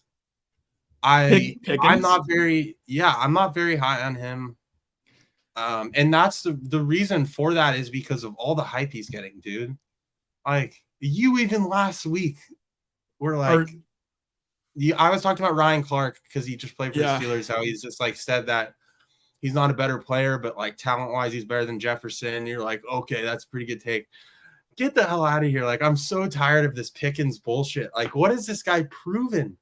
I'm Pickens. not very I'm not very high on him. And that's the reason for that is because of all the hype he's getting, dude. Like you even last week were Or like I was talking about Ryan Clark because he just played for the yeah. Steelers, how he's just like said that he's not a better player, but like talent wise, he's better than Jefferson. You're like, okay, that's a pretty good take. Get the hell out of here. Like, I'm so tired of this Pickens bullshit. Like, what has this guy proven?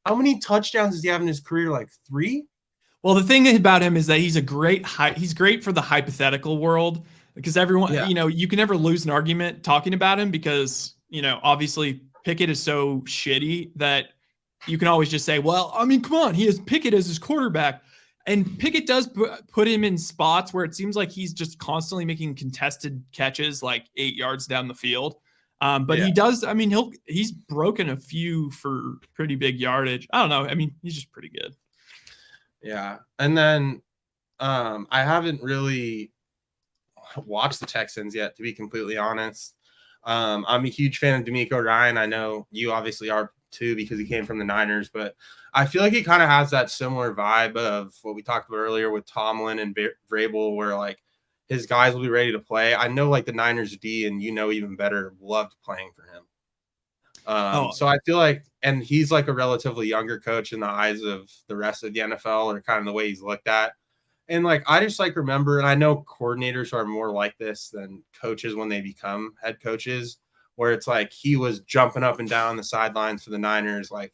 How many touchdowns does he have in his career? Like 3? Well, the thing about him is that he's great for the hypothetical world because everyone, Yeah. you can never lose an argument talking about him because, obviously Pickett is so shitty that you can always just say, well, I mean, come on, he has Pickett as his quarterback. And Pickett does put him in spots where it seems like he's just constantly making contested catches like 8 yards down the field. But Yeah. he does, I mean, he's broken a few for pretty big yardage. I don't know. I mean, he's just pretty good. Yeah. And then I haven't really watched the Texans yet, to be completely honest. I'm a huge fan of D'Amico Ryan. I know you obviously are too because he came from the Niners, but I feel like he kind of has that similar vibe of what we talked about earlier with Tomlin and Vrabel, where like his guys will be ready to play. I know like the Niners D and even better loved playing for him. So I feel like, and he's like a relatively younger coach in the eyes of the rest of the NFL or kind of the way he's looked at. And like, I just like remember, and I know coordinators are more like this than coaches when they become head coaches, where it's like he was jumping up and down the sidelines for the Niners. Like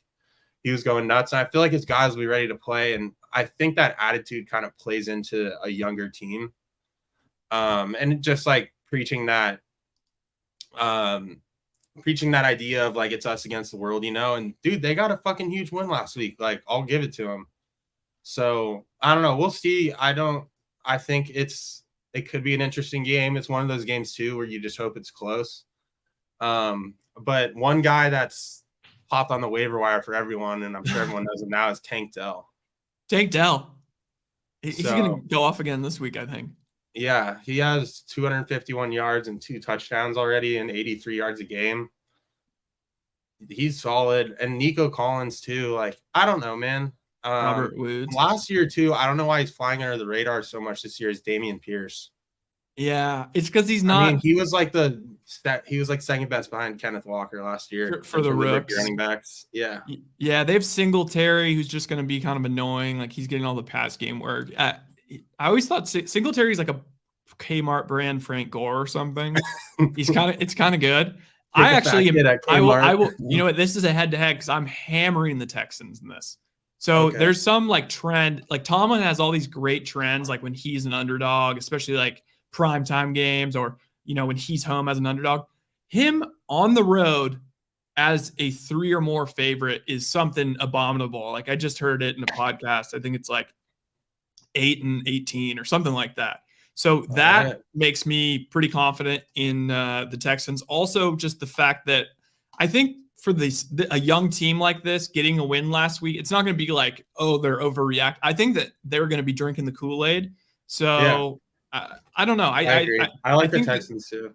he was going nuts. And I feel like his guys will be ready to play. And I think that attitude kind of plays into a younger team. And just like preaching that idea of like, it's us against the world, and dude, they got a fucking huge win last week. Like I'll give it to them. So I don't know. We'll see. I think it could be an interesting game. It's one of those games too, where you just hope it's close. But one guy that's popped on the waiver wire for everyone, and I'm sure everyone knows him now, is Tank Dell. Tank Dell. He's going to go off again this week, I think. Yeah, he has 251 yards and 2 touchdowns already and 83 yards a game. He's solid. And Nico Collins too. Like, I don't know, man. Robert Woods. Last year too, I don't know why he's flying under the radar so much this year, is Dameon Pierce. Yeah, it's because he's not. I mean, he was like second best behind Kenneth Walker last year for the rooks. running backs. Yeah. Yeah, they have Singletary, who's just going to be kind of annoying. Like he's getting all the pass game work. I always thought Singletary is like a Kmart brand Frank Gore or something. It's kind of good. I will. You know what? This is a head-to-head because I'm hammering the Texans in this. So there's some like trend. Like Tomlin has all these great trends, like when he's an underdog, especially like primetime games, or when he's home as an underdog. Him on the road as a 3 or more favorite is something abominable. Like I just heard it in a podcast. I think it's like 8-18 or something like that. So that makes me pretty confident in the Texans. Also, just the fact that I think for a young team like this, getting a win last week, it's not going to be like, oh, they're overreact. I think that they're going to be drinking the Kool-Aid. So I don't know. I agree. I I like the think Texans too.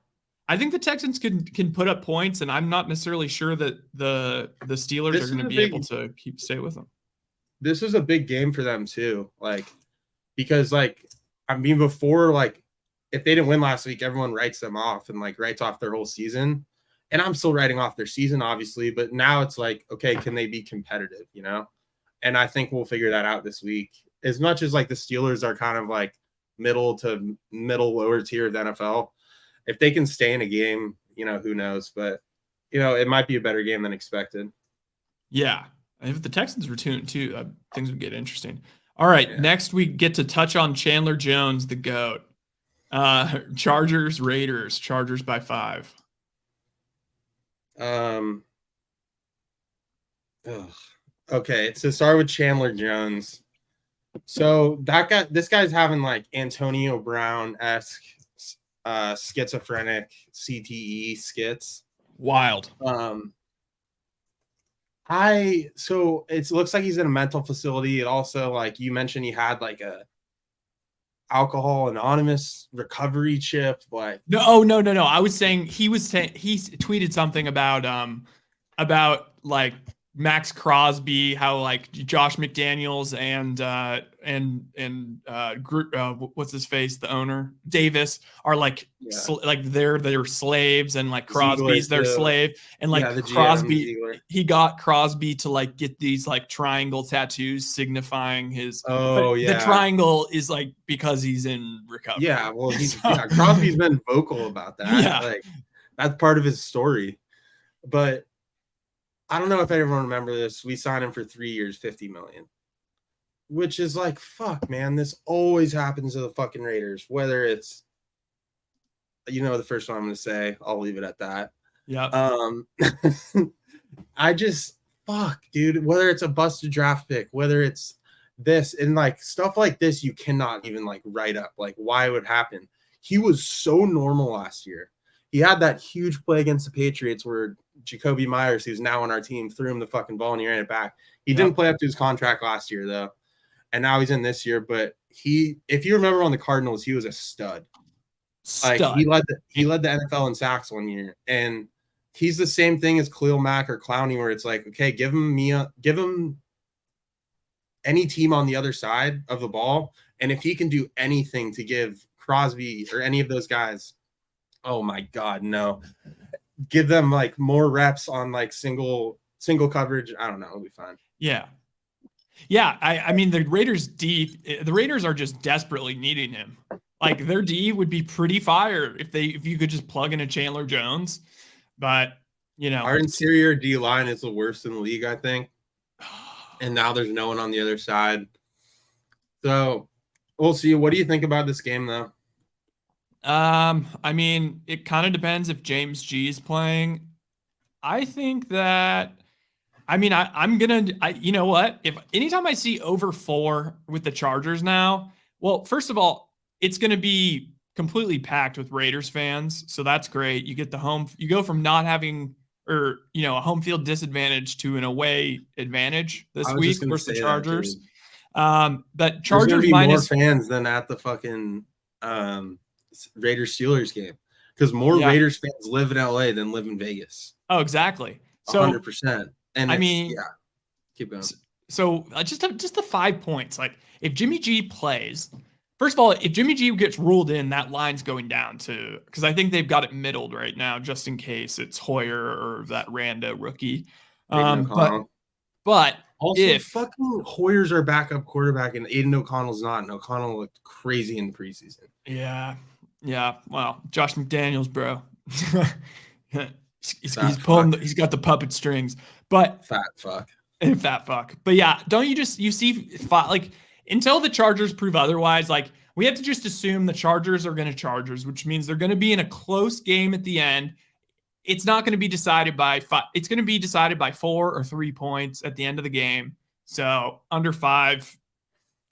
I think the Texans can put up points, and I'm not necessarily sure that the Steelers are This going is to a be able big to stay with them. this is a big game for them too. Like because like I mean before like if they didn't win last week, everyone writes them off and like writes off their whole season. And I'm still writing off their season, obviously, but now it's like, okay, can they be competitive, you know? And I think we'll figure that out this week. As much as like the Steelers are kind of like middle to middle lower tier of the NFL, if they can stay in a game, you know, who knows? But you know, it might be a better game than expected. Yeah, if the Texans were tuned too, things would get interesting. All right, Yeah. next we get to touch on Chandler Jones, the GOAT. Chargers, Raiders, Chargers by 5. Um. Ugh. Okay, so start with Chandler Jones. So this guy's having like Antonio Brown esque, schizophrenic CTE skits. Wild. So it looks like he's in a mental facility. It also like you mentioned he had like a alcohol anonymous recovery chip. Like No, oh no. I was saying he tweeted something about like Max Crosby, how like Josh McDaniels and what's his face, the owner Davis are like like they're slaves, and like Crosby's their slave, and like the Crosby GM, he got Crosby to like get these like triangle tattoos signifying his. But the triangle is like because he's in recovery. Yeah, well, Crosby's been vocal about that. Yeah, like that's part of his story. But I don't know if everyone remember this. We signed him for 3 years, $50 million, which is like, fuck, man. This always happens to the fucking Raiders. Whether it's, you know, the first one I'm going to say, I'll leave it at that. Yeah. I just fuck, dude. Whether it's a busted draft pick, whether it's this and like stuff like this, you cannot even like write up like why it would happen. He was so normal last year. He had that huge play against the Patriots where Jacoby Myers, who's now on our team, threw him the fucking ball and he ran it back. He didn't play up to his contract last year though, and now he's in this year. But if you remember on the Cardinals, he was a stud. Like he led the NFL in sacks one year, and he's the same thing as Khalil Mack or Clowney, where it's like, okay, give him any team on the other side of the ball, and if he can do anything to give Crosby or any of those guys, oh my God, no. Give them like more reps on like single coverage. I don't know. It'll be fine. Yeah. Yeah. I mean, the Raiders are just desperately needing him. Like their D would be pretty fire if you could just plug in a Chandler Jones. But, you know, our interior D line is the worst in the league, I think. And now there's no one on the other side. So we'll see. What do you think about this game though? I mean, it kind of depends if James G is playing. I think that, I mean, you know what? If anytime I see over 4 with the Chargers now, well, first of all, it's going to be completely packed with Raiders fans. So that's great. You get you go from not having, or, you know, a home field disadvantage to an away advantage this week versus the Chargers. But Chargers be more fans than at the fucking, Raiders Steelers game because more Raiders fans live in LA than live in Vegas. Oh, exactly. So 100%. And I mean, yeah, keep going. So just the 5 points. Like if Jimmy G plays, first of all, if Jimmy G gets ruled in, that line's going down to, because I think they've got it middled right now, just in case it's Hoyer or that rando rookie. But also, if fucking Hoyer's our backup quarterback and Aiden O'Connell's not, and O'Connell looked crazy in the preseason. Yeah. Well, Josh McDaniels, bro. He's got the puppet strings, but fat fuck. But yeah, don't you see like until the Chargers prove otherwise, like we have to just assume the Chargers are going to Chargers, which means they're going to be in a close game at the end. It's not going to be decided by 5. It's going to be decided by 4 or 3 points at the end of the game. So under 5,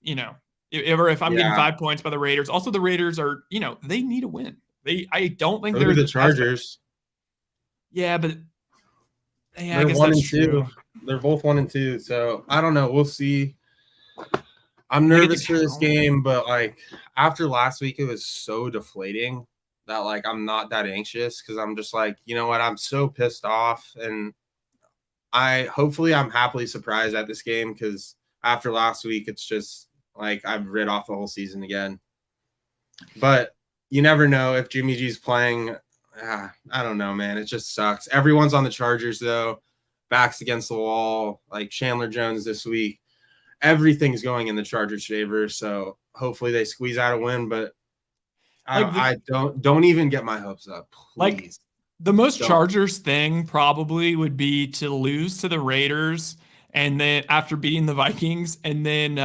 you know, if I'm getting 5 points by the Raiders. Also, the Raiders are, you know, they need a win. I don't think they're the Chargers. Yeah, but I guess that's true. They're both 1 and 2. So I don't know. We'll see. I'm Did they get the nervous for this count? game, but like after last week, it was so deflating that like I'm not that anxious because I'm just like, you know what, I'm so pissed off, and hopefully I'm happily surprised at this game because after last week, it's just like I've read off the whole season again. But you never know if Jimmy G's playing. I don't know, man. It just sucks. Everyone's on the Chargers though, backs against the wall. Like Chandler Jones this week, everything's going in the Chargers' favor. So hopefully they squeeze out a win. But Like I don't even get my hopes up, like please. the most Don't. Chargers thing probably would be to lose to the Raiders and then after beating the Vikings and then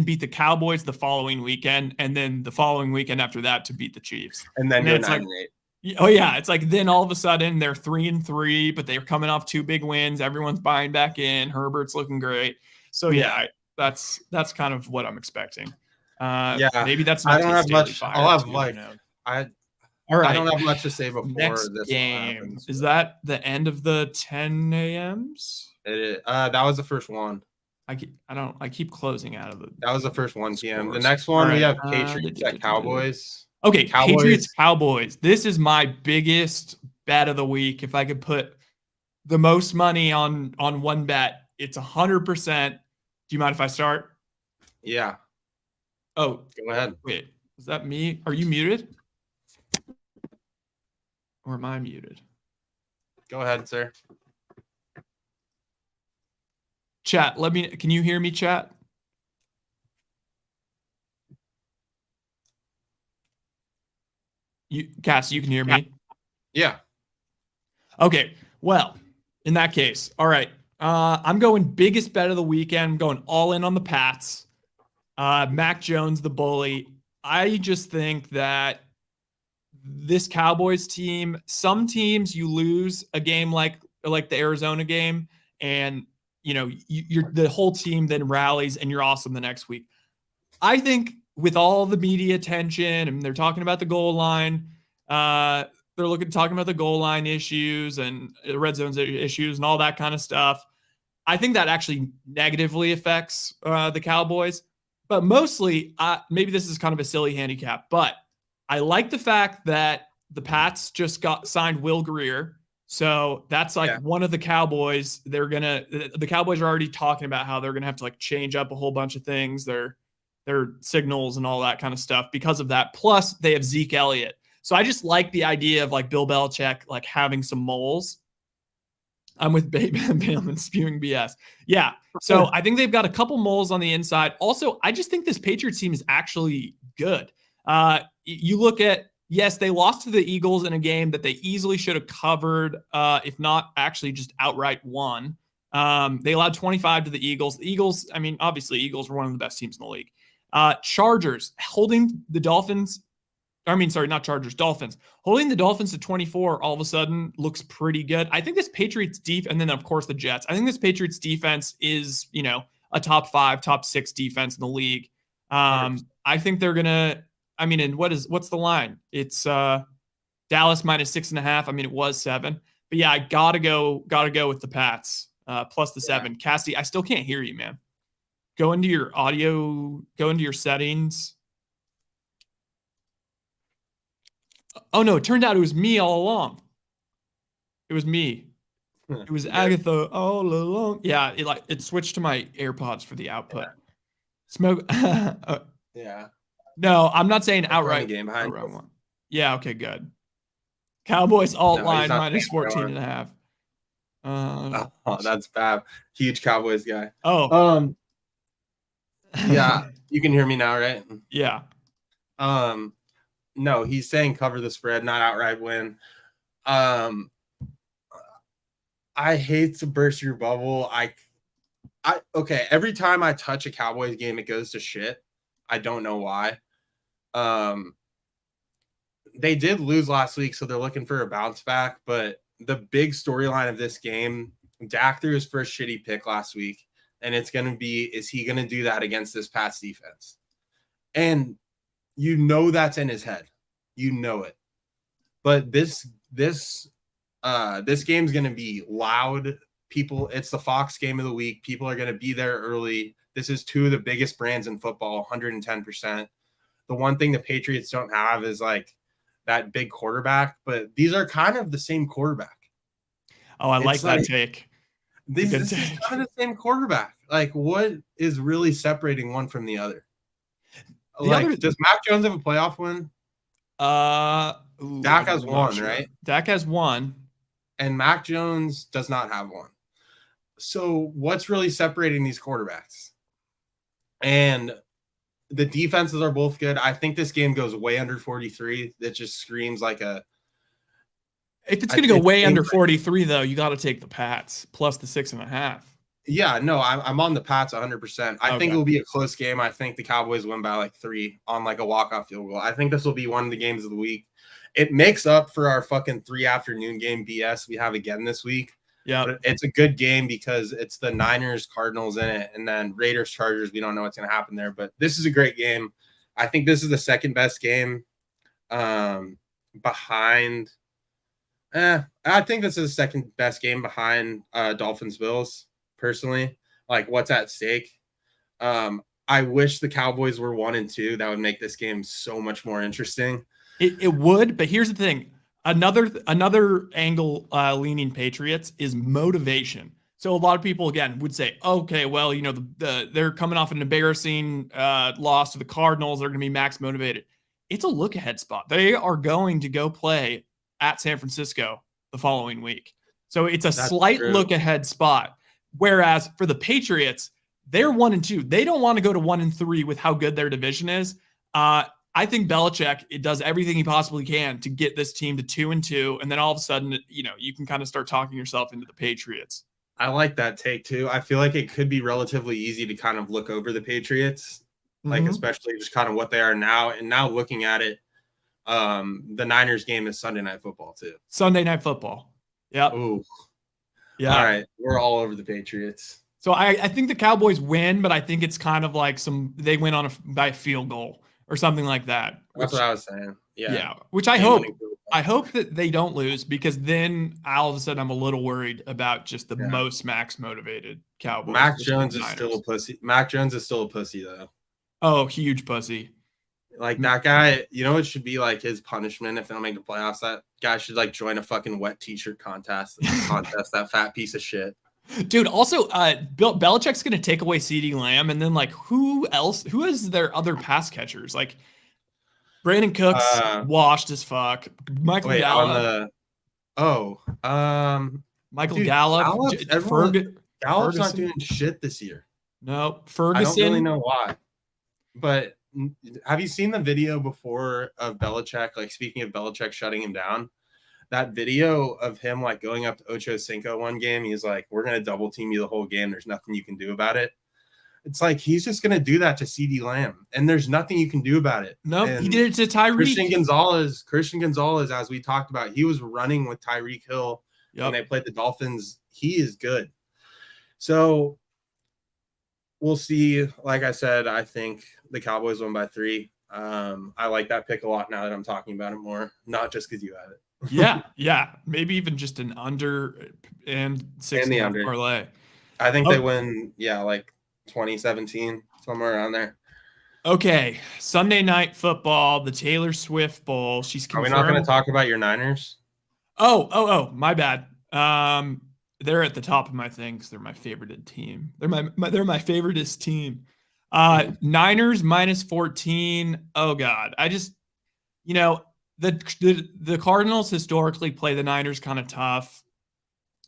beat the Cowboys the following weekend and then the following weekend after that to beat the Chiefs. And then And then go it's nine like and eight. oh yeah, it's like then all of a sudden they're 3-3, but they're coming off 2 big wins. Everyone's buying back in. Herbert's looking great. So yeah, that's kind of what I'm expecting. Yeah, Maybe that's I enough to don't get have Staley much. I'll fired have too. Who like knows? I All I right. don't have much to say before Next this all game. happens. Is that the end of the 10 a.m.s? That was the first one. I keep closing out of the That was the first 1 p.m. The scores. next All one we right. have Patriots at Cowboys. Okay, Cowboys. Patriots Cowboys. This is my biggest bet of the week. If I could put the most money on one bet, it's 100%. Do you mind if I start? Yeah. Oh, Go ahead. wait. Is that me? Are you muted? Or am I muted? Go ahead, sir. Chat, can you hear me, chat? Cass, you can hear me? Yeah. Okay. Well, in that case, all right. I'm going biggest bet of the weekend. I'm going all in on the Pats. Mac Jones, the bully. I just think that this Cowboys team, some teams you lose a game like the Arizona game, and you're the whole team then rallies and you're awesome the next week. I think with all the media attention and they're talking about the goal line, they're talking about the goal line issues and red zones issues and all that kind of stuff. I think that actually negatively affects the Cowboys. But mostly, maybe this is kind of a silly handicap, but I like the fact that the Pats just signed Will Greer. So that's like one of the Cowboys. The Cowboys are already talking about how they're going to have to like change up a whole bunch of things. Their signals and all that kind of stuff because of that. Plus they have Zeke Elliott. So I just like the idea of like Bill Belichick, like having some moles. I'm with Bateman spewing BS. Yeah. So I think they've got a couple moles on the inside. Also, I just think this Patriots team is actually good. You look at, yes, they lost to the Eagles in a game that they easily should have covered, if not actually just outright won. They allowed 25 to the Eagles. The Eagles, I mean, obviously, Eagles were one of the best teams in the league. Chargers holding the Dolphins. Not Chargers, Dolphins. Holding the Dolphins to 24 all of a sudden looks pretty good. I think this Patriots defense, and then of course the Jets. I think this Patriots defense is, a top 5, top 6 defense in the league. I think they're gonna. And what's the line? It's Dallas minus 6.5. It was 7, but yeah, I gotta go with the Pats plus the 7. Cassidy, I still can't hear you, man. Go into your audio. Go into your settings. Oh no, it turned out it was me all along. It was me. It was Agatha all along. Yeah, it switched to my AirPods for the output. Yeah. Smoke. Yeah. No, I'm not saying outright. Game outright one. Yeah, okay, good. Cowboys alt line minus 14.5. That's bad. Huge Cowboys guy. Oh. Yeah, you can hear me now, right? Yeah. No, he's saying cover the spread, not outright win. I hate to burst your bubble. Okay, every time I touch a Cowboys game, it goes to shit. I don't know why. They did lose last week, so they're looking for a bounce back. But the big storyline of this game, Dak threw his first shitty pick last week, and it's going to be, is he going to do that against this Pats defense? And that's in his head. You know it. But this game's going to be loud. people, it's the Fox game of the week. People are going to be there early. This is two of the biggest brands in football, 110%. The one thing the Patriots don't have is like that big quarterback, but these are kind of the same quarterback. Oh, I like It's that like take. It's a good this is take. kind of the same quarterback. Like, what is really separating one from the other? The other, Like, does Mac Jones have a playoff win? Dak I'm has not one, sure. right? Dak has one. And Mac Jones does not have one. So, what's really separating these quarterbacks? And the defenses are both good. I think this game goes way under 43. That just screams like a. If it's going to go It way screams under like, 43, though, you got to take the Pats plus the 6.5. yeah, no, I'm on the Pats 100%. I think it Okay. will be a close game. I think the Cowboys win by like 3 on like a walk-off field goal. I think this will be one of the games of the week. It makes up for our fucking 3 afternoon game BS we have again this week. Yeah. But it's a good game because it's the Niners, Cardinals in it, and then Raiders, Chargers. We don't know what's going to happen there, but this is a great game. I think this is the second best game behind. I think this is the second best game behind Dolphins Bills. Personally, like what's at stake. I wish the Cowboys were 1-2. That would make this game so much more interesting. It would, but here's the thing. Another angle leaning Patriots is motivation. So a lot of people again would say, okay, well, you know, they're coming off an embarrassing loss to the Cardinals. They're going to be max motivated. It's a look ahead spot. They are going to go play at San Francisco the following week. So it's a slight look ahead spot. Whereas for the Patriots, they're 1-2. They don't want to go to 1-3 with how good their division is. I think Belichick does everything he possibly can to get this team to 2-2, and then all of a sudden, you know, you can kind of start talking yourself into the Patriots. I like that take too. I feel like it could be relatively easy to kind of look over the Patriots, like especially just kind of what they are now. And now looking at it, the Niners game is Sunday Night Football too. Sunday Night Football. Yeah. Ooh. Yeah. All right. We're all over the Patriots. So I think the Cowboys win, but I think it's kind of like they win by a field goal or something like that. That's what I was saying. Yeah. Yeah. Which I hope that they don't lose, because then all of a sudden I'm a little worried about just the most max motivated Cowboys. Mac Jones is still a pussy. Mac Jones is still a pussy though. Oh, huge pussy. Like that guy, you know, it should be like his punishment if they don't make the playoffs. That guy should like join a fucking wet t-shirt contest. That fat piece of shit. Dude, also, Belichick's going to take away CeeDee Lamb, and then, like, who is their other pass catchers? Like, Brandon Cooks, washed as fuck. Michael Gallup. Michael Gallup. Gallup's not doing shit this year. No, Ferguson. I don't really know why. But have you seen the video before of Belichick? Like, speaking of Belichick shutting him down, that video of him like going up to Ocho Cinco one game, he's like, we're going to double team you the whole game. There's nothing you can do about it. It's like he's just going to do that to CeeDee Lamb, and there's nothing you can do about it. No, he did it to Tyreek. Christian Gonzalez, as we talked about, he was running with Tyreek Hill when they played the Dolphins. He is good. So we'll see. Like I said, I think the Cowboys won by 3. I like that pick a lot now that I'm talking about it more, not just because you have it. Yeah. Maybe even just an under and 6.5 parlay. I think they win, like 2017, somewhere around there. Okay, Sunday Night Football, the Taylor Swift Bowl. She's confirmed. Are we not going to talk about your Niners? Oh, my bad. They're at the top of my things. They're my favorite team. They're my favoriteest team. Niners minus 14. Oh God, I just, you know, the Cardinals historically play the Niners kind of tough.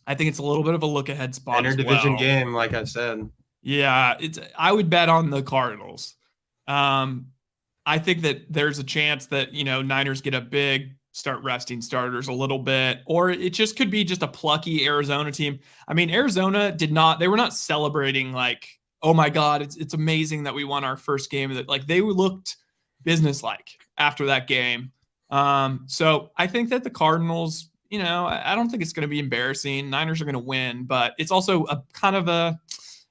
I think it's a little bit of a look ahead spot. Interdivision game, like I said. Yeah, I would bet on the Cardinals. I think that there's a chance that, you know, Niners get up big, start resting starters a little bit, or it just could be just a plucky Arizona team. I mean, Arizona they were not celebrating like, oh my God, it's amazing that we won our first game. That like they looked businesslike after that game. So I think that the Cardinals, you know, I don't think it's going to be embarrassing. Niners are going to win, but it's also a kind of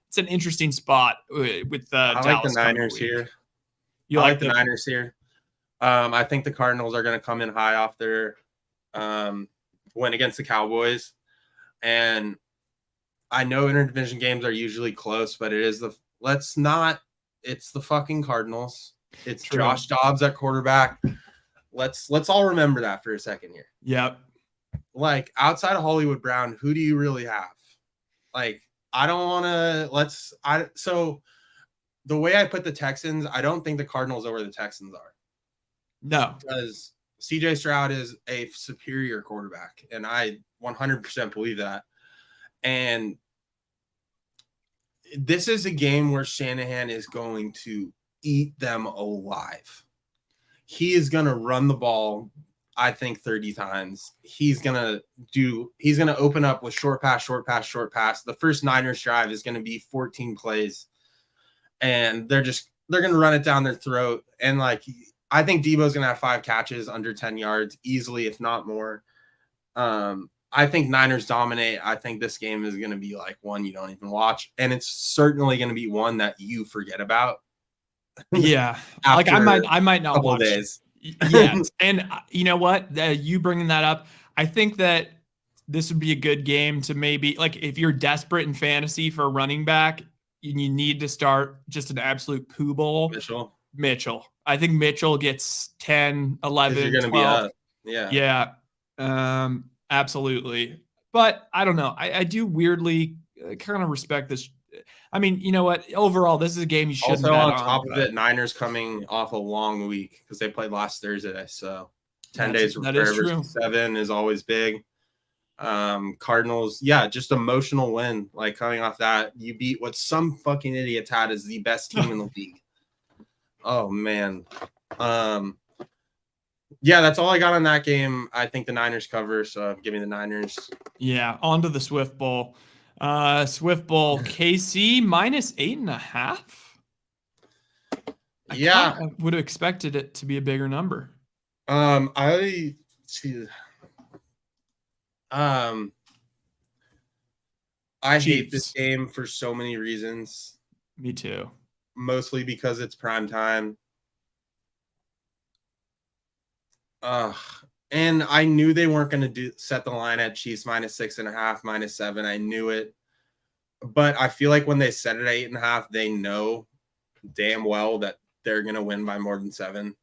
it's an interesting spot with Dallas. I like the Niners here. I like the Niners here. I think the Cardinals are going to come in high off their win against the Cowboys. And I know interdivision games are usually close, but it's the fucking Cardinals. It's True. Josh Dobbs at quarterback. Let's all remember that for a second here. Yep. Like outside of Hollywood Brown, who do you really have? Like I don't want to so the way I put the Texans, I don't think the Cardinals are where the Texans are. No. Because CJ Stroud is a superior quarterback, and I 100% believe that. And this is a game where Shanahan is going to eat them alive. He is going to run the ball, I think, 30 times. He's going to open up with short pass, short pass, short pass. The first Niners drive is going to be 14 plays, and they're going to run it down their throat. And like, I think Debo's going to have 5 catches under 10 yards easily, if not more. I think Niners dominate. I think this game is going to be like one you don't even watch. And it's certainly going to be one that you forget about. Yeah. Like I might not watch. Days. Yes. And you know what? You bringing that up, I think that this would be a good game to maybe, like, if you're desperate in fantasy for a running back and you need to start just an absolute poo bowl. Mitchell. I think Mitchell gets 10, 11, you're 12. Be up. Yeah. Yeah. Absolutely. But I don't know. I do weirdly kind of respect this. I mean, you know what? Overall, this is a game you shouldn't also bet on top of it, Niners coming off a long week because they played last Thursday. So 10 days from versus 7 is always big. Cardinals, just emotional win. Like coming off that, you beat what some fucking idiots had as the best team in the league. Oh man. Yeah, that's all I got on that game. I think the Niners cover, so give me the Niners. Yeah, on to the Swift Bowl. Swift Bowl, KC minus 8.5. I would have expected it to be a bigger number. I hate this game for so many reasons. Me too. Mostly because it's prime time. And I knew they weren't going to set the line at Chiefs minus 6.5, minus 7. I knew it. But I feel like when they set it at 8.5, they know damn well that they're going to win by more than 7.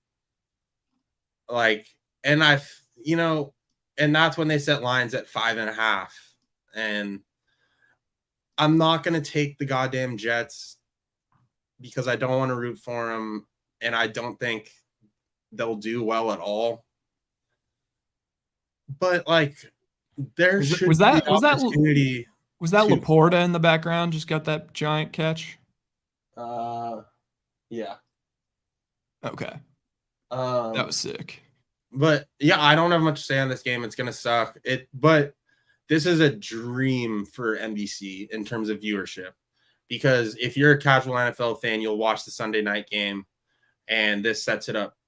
Like, and and that's when they set lines at 5.5. And I'm not going to take the goddamn Jets because I don't want to root for them. And I don't think they'll do well at all. But like, was that Laporta in the background? Just got that giant catch. Yeah. Okay. That was sick. But yeah, I don't have much to say on this game. It's gonna suck. But this is a dream for NBC in terms of viewership, because if you're a casual NFL fan, you'll watch the Sunday night game, and this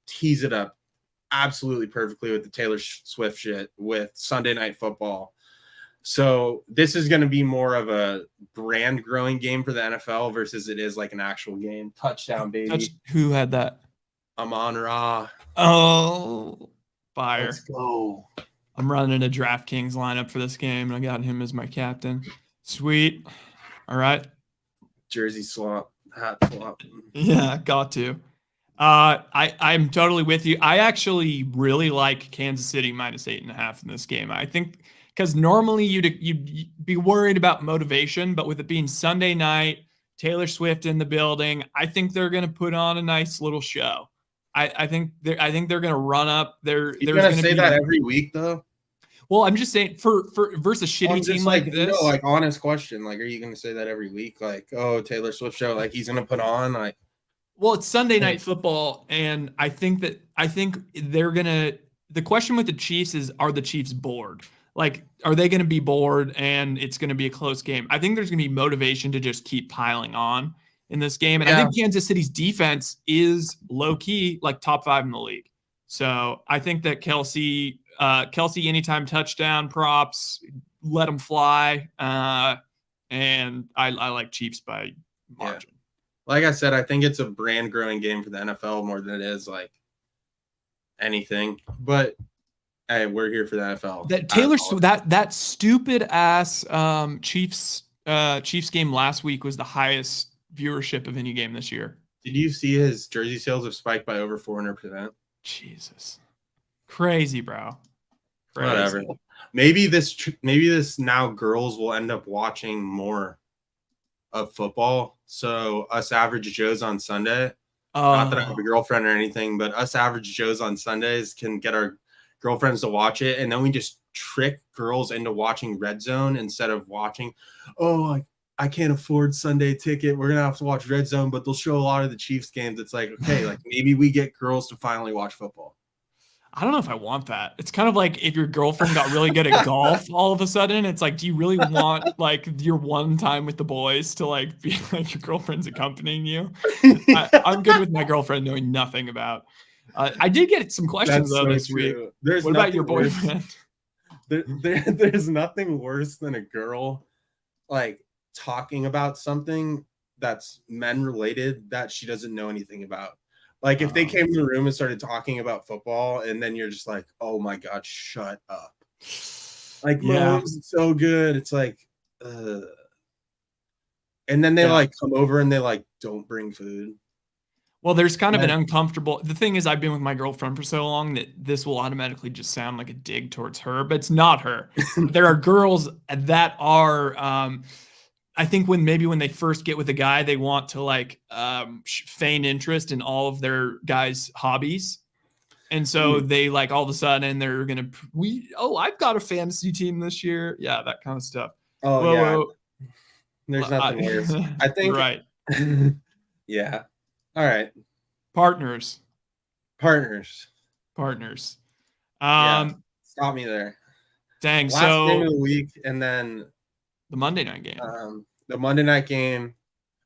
tees it up absolutely perfectly with the Taylor Swift shit with Sunday Night Football. So this is going to be more of a brand growing game for the NFL versus it is like an actual game. Touchdown, baby. Who had that? Amon-Ra. Oh, fire. Let's go. I'm running a DraftKings lineup for this game, and I got him as my captain. Sweet. All right. Jersey swap. Hat swap. Yeah, got to. I'm totally with you. I actually really like Kansas City minus 8.5 in this game. I think because normally you'd be worried about motivation, but with it being Sunday night, Taylor Swift in the building, I think they're going to put on a nice little show. I think they're going to run up. You're going to say that every week, though. Well, I'm just saying for versus a shitty team like this. No, like honest question. Like, are you going to say that every week? Like, oh, Taylor Swift show. Like he's going to put on like. Well, it's Sunday Night Football, and I think they're gonna. The question with the Chiefs is, are the Chiefs bored? Like, are they going to be bored and it's going to be a close game? I think there's going to be motivation to just keep piling on in this game. And I think Kansas City's defense is low-key, like top 5 in the league. So I think that Kelsey anytime touchdown props, let them fly. And I like Chiefs by margin. Yeah. Like I said, I think it's a brand growing game for the NFL more than it is like anything. But hey, we're here for the NFL. That Taylor, that stupid ass Chiefs Chiefs game last week was the highest viewership of any game this year. Did you see his jersey sales have spiked by over 400%? Jesus. Crazy, bro. Crazy. Whatever. Maybe this now girls will end up watching more of football. So us average Joes on Sunday, not that I have a girlfriend or anything, but us average Joes on Sundays can get our girlfriends to watch it, and then we just trick girls into watching Red Zone instead of watching, I can't afford Sunday ticket. We're gonna have to watch Red Zone, but they'll show a lot of the Chiefs games. It's like, okay, like maybe we get girls to finally watch football. I don't know if I want that. It's kind of like if your girlfriend got really good at golf all of a sudden. It's like, do you really want like your one time with the boys to like be like your girlfriend's accompanying you? I'm good with my girlfriend knowing nothing about. I did get some questions though this week. What about your boyfriend? There's nothing worse than a girl like talking about something that's men related that she doesn't know anything about. Like if they came in the room and started talking about football, and then you're just like, oh my God, shut up. Like, Mahomes is so good. It's like, and then they like come over and they like don't bring food. Well, there's kind of an uncomfortable. The thing is, I've been with my girlfriend for so long that this will automatically just sound like a dig towards her, but it's not her. There are girls that are, I think when they first get with a guy, they want to like feign interest in all of their guys' hobbies. And so they like all of a sudden they're going to, I've got a fantasy team this year. Yeah, that kind of stuff. Oh, yeah. There's nothing worse. I think. Right. Yeah. All right. Partners. Yeah. Stop me there. Dang. Last game of the week, and then the Monday night game. The Monday night game.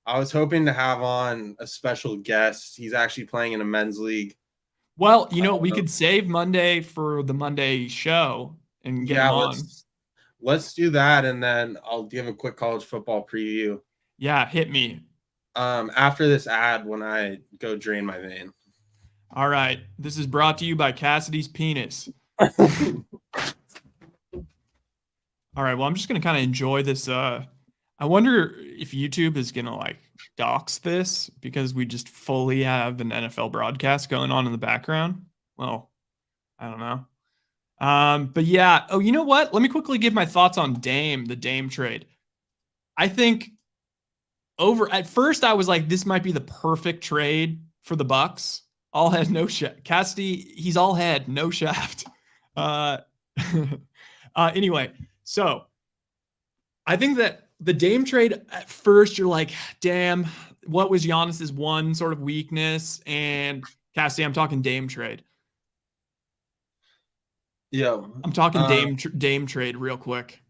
I was hoping to have on a special guest. He's actually playing in a men's league. Well, we could save Monday for the Monday show and get him on. Let's do that, and then I'll give a quick college football preview. Yeah, hit me. After this ad, when I go drain my vein. All right. This is brought to you by Cassidy's penis. All right. Well, I'm just going to kind of enjoy this. I wonder if YouTube is going to like dox this because we just fully have an NFL broadcast going on in the background. Well, I don't know. But yeah. Oh, you know what? Let me quickly give my thoughts on the Dame trade. I think at first I was like, this might be the perfect trade for the Bucks. All head, no shaft. Cassidy, he's all head, no shaft. Anyway, so I think that the Dame trade at first you're like, damn, what was Giannis's one sort of weakness? And Cassidy, I'm talking Dame trade. Yeah, I'm talking Dame trade real quick.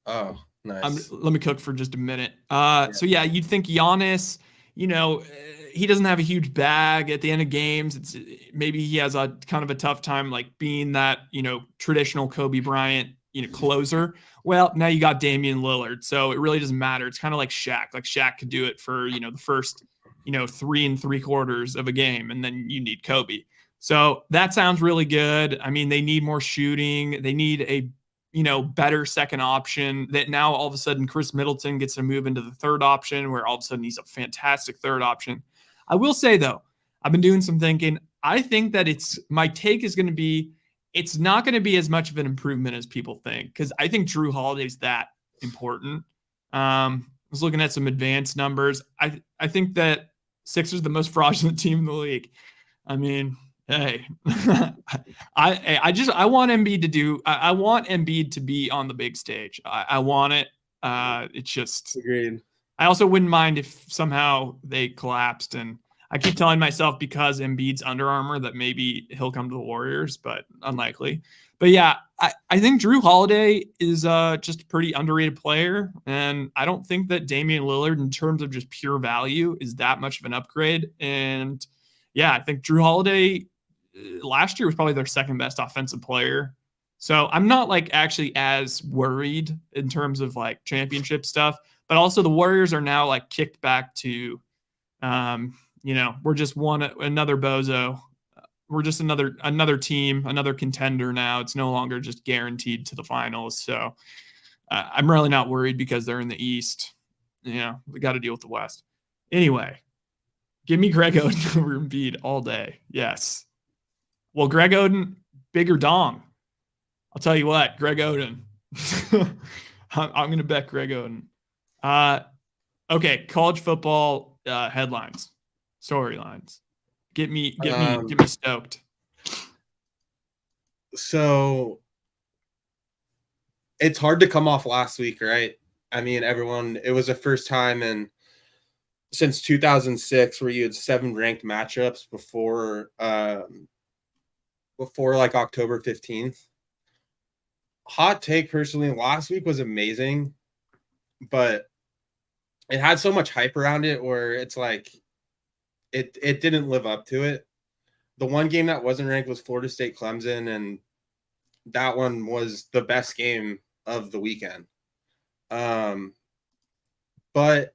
Oh, nice. Let me cook for just a minute. So yeah, you'd think Giannis, he doesn't have a huge bag at the end of games. Maybe he has a kind of a tough time like being that, traditional Kobe Bryant, closer. Well, now you got Damian Lillard. So it really doesn't matter. It's kind of like Shaq. Like Shaq could do it for, the first, 3 3/4 of a game. And then you need Kobe. So that sounds really good. I mean, they need more shooting. They need a, better second option. That now all of a sudden Chris Middleton gets to move into the third option where all of a sudden he's a fantastic third option. I will say though, I've been doing some thinking. I think that my take is going to be, it's not going to be as much of an improvement as people think. Because I think Drew Holiday is that important. I was looking at some advanced numbers. I think that Sixers are the most fraudulent team in the league. I mean, hey, I want Embiid to be on the big stage. I want it. It's just agreed. I also wouldn't mind if somehow they collapsed, and I keep telling myself because Embiid's Under Armour that maybe he'll come to the Warriors, but unlikely. But yeah, I think Drew Holiday is just a pretty underrated player, and I don't think that Damian Lillard, in terms of just pure value, is that much of an upgrade. And yeah, I think Drew Holiday last year was probably their second best offensive player. So I'm not like actually as worried in terms of like championship stuff, but also the Warriors are now like kicked back to, we're just another bozo. We're just another team, another contender now. It's no longer just guaranteed to the finals. So I'm really not worried because they're in the East. Yeah, we got to deal with the West. Anyway, give me Greg Oden over Embiid all day. Yes. Well, Greg Oden, bigger dong. I'll tell you what, Greg Oden. I'm going to bet Greg Oden. Okay, college football headlines, storylines. Get me stoked. So it's hard to come off last week, right? I mean, it was the first time since 2006 where you had 7 ranked matchups before like October 15th. Hot take personally, last week was amazing, but it had so much hype around it where it's like it didn't live up to it. The one game that wasn't ranked was Florida State Clemson, and that one was the best game of the weekend. But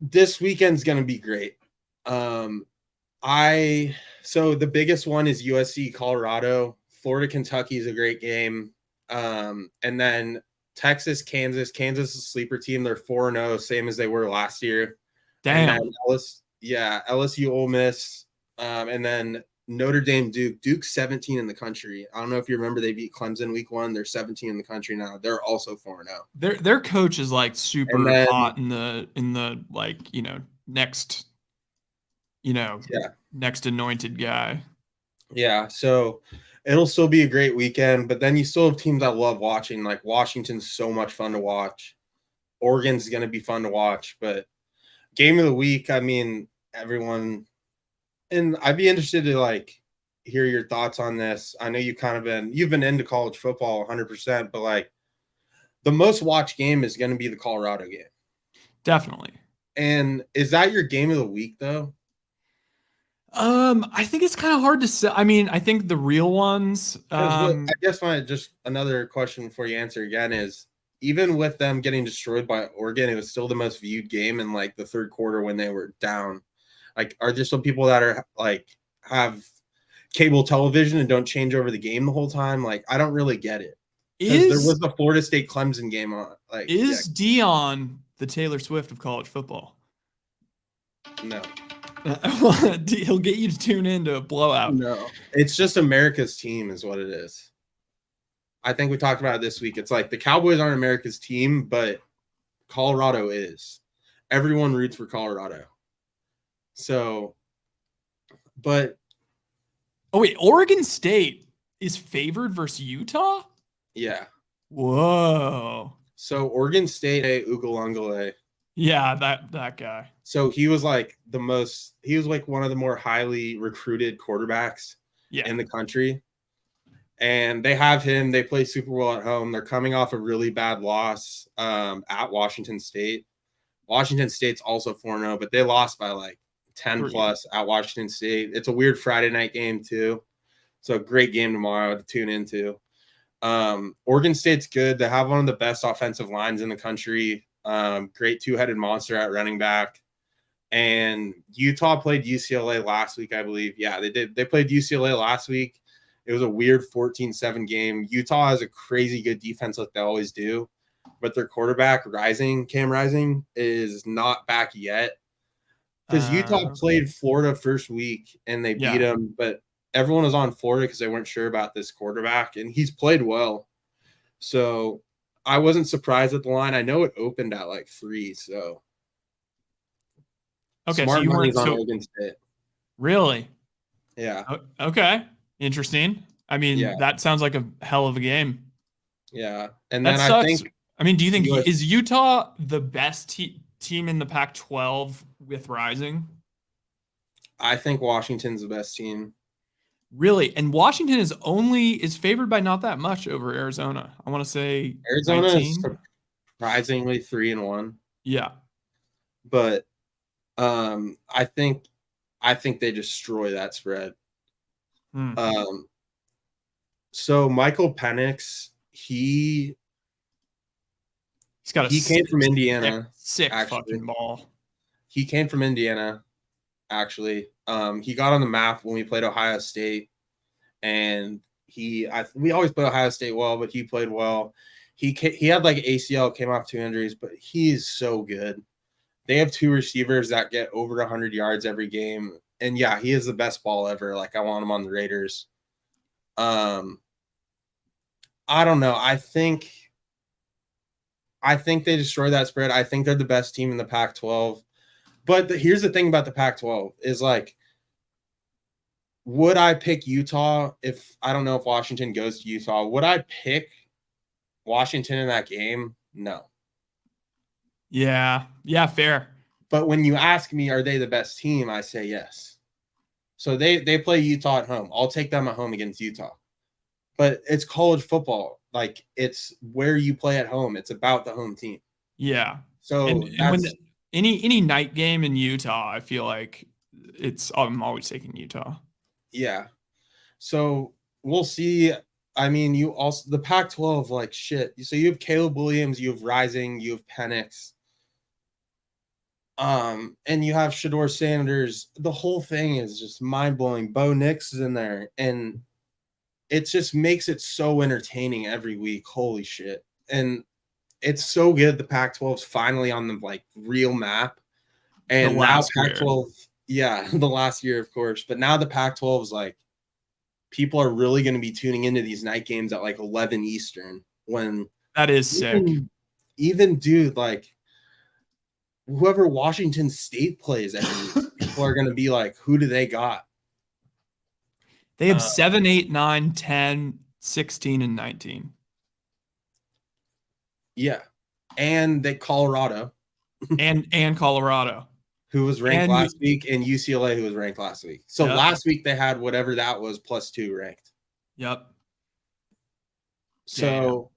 this weekend's gonna be great. So the biggest one is USC Colorado. Florida Kentucky is a great game. And then Texas Kansas. Kansas is a sleeper team. They're 4-0, same as they were last year. Damn. And then LSU Ole Miss. And then Notre Dame Duke. Duke's 17 in the country. I don't know if you remember they beat Clemson week 1. They're 17 in the country now. They're also 4-0. Their coach is like super hot in the like, next next anointed guy. Yeah, so it'll still be a great weekend, but then you still have teams I love watching. Like Washington's so much fun to watch. Oregon's going to be fun to watch, but game of the week, I mean, everyone, and I'd be interested to like hear your thoughts on this. I know you've been into college football 100%, but like the most watched game is going to be the Colorado game. Definitely. And is that your game of the week though? I think it's kind of hard to say. I mean, I think the real ones. I guess just another question before you answer again is, even with them getting destroyed by Oregon, it was still the most viewed game in like the third quarter when they were down. Like, are there some people that are like have cable television and don't change over the game the whole time? Like, I don't really get it. Because there was the Florida State Clemson game on. Like, Dion the Taylor Swift of college football? No. He'll get you to tune into a blowout. No, it's just America's team is what it is. I think we talked about it this week. It's like the Cowboys aren't America's team, but Colorado is. Everyone roots for Colorado. So, but wait, Oregon State is favored versus Utah? Yeah. Whoa. So Oregon State, Ugalungale. Yeah, that guy. So he was like one of the more highly recruited quarterbacks in the country. And they have him. They play super well at home. They're coming off a really bad loss at Washington State. Washington State's also 4-0, but they lost by like 10 plus at Washington State. It's a weird Friday night game too. So great game tomorrow to tune into. Oregon State's good. They have one of the best offensive lines in the country. Great two-headed monster at running back. And Utah played UCLA last week, I believe. Yeah, they did. They played UCLA last week. It was a weird 14-7 game. Utah has a crazy good defense like they always do, but their quarterback, Cam Rising, is not back yet. Because Utah played Florida first week, and they beat them, but everyone was on Florida because they weren't sure about this quarterback, and he's played well. So I wasn't surprised at the line. I know it opened at like 3, so okay. Smart so you money's weren't on Oregon State. Really? Yeah. Okay. Interesting. I mean, that sounds like a hell of a game. Yeah, and then I think. I mean, do you think is Utah the best team in the Pac-12 with Rising? I think Washington's the best team. Really? And Washington is favored by not that much over Arizona. I want to say Arizona is surprisingly 3-1. Yeah. But I think they destroy that spread. So Michael Penix, he came from Indiana. Sick fucking ball. He came from Indiana, actually. He got on the map when we played Ohio State, and We always play Ohio State well, but he played well. He had like ACL, came off 2 injuries, but he's so good. They have 2 receivers that get over 100 yards every game, and yeah, he is the best ball ever. Like I want him on the Raiders. I don't know. I think they destroy that spread. I think they're the best team in the Pac-12. But here's the thing about the Pac-12 is like, would I pick Utah if I don't know if Washington goes to Utah? Would I pick Washington in that game? No. Yeah, fair. But when you ask me, are they the best team? I say yes. So they play Utah at home. I'll take them at home against Utah. But it's college football. Like it's where you play at home. It's about the home team. Yeah. So And when any night game in Utah, I feel like I'm always taking Utah. yeah. So we'll see. I mean, you also the Pac-12 like shit. So you have Caleb Williams, you have Rising, you have Penix, and you have Shador Sanders. The whole thing is just mind blowing. Bo Nix is in there, and it just makes it so entertaining every week. Holy shit! And it's so good. The Pac-12's finally on the like real map, and now Pac-12, yeah, the last year, of course. But now the Pac-12 is like, people are really going to be tuning into these night games at like 11 Eastern. When that is sick. Even dude, like whoever Washington State plays every week, people are going to be like, who do they got? They have 7, 8, 9, 10, 16, and 19. Yeah. And Colorado. and Colorado. Who was ranked last week, and UCLA, who was ranked last week. So last week they had whatever that was, +2 ranked. Yep. So,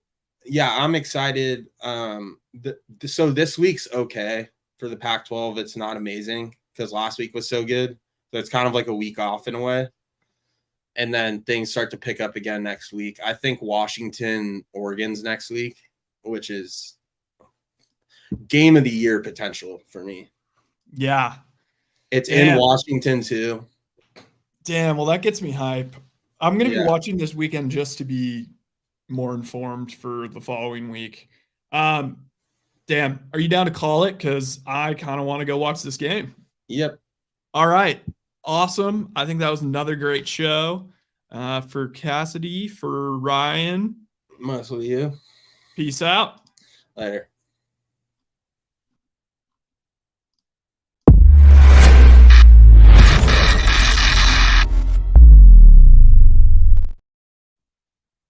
yeah, I'm excited. So this week's okay for the Pac-12. It's not amazing because last week was so good. So it's kind of like a week off in a way. And then things start to pick up again next week. I think Washington, Oregon's next week, which is game of the year potential for me. Yeah. It's in Washington too. Damn, well, that gets me hype. I'm going to be watching this weekend just to be more informed for the following week. Damn, are you down to call it? Because I kind of want to go watch this game. Yep. All right. Awesome. I think that was another great show. For Cassidy, for Ryan. Muscle you. Peace out. Later.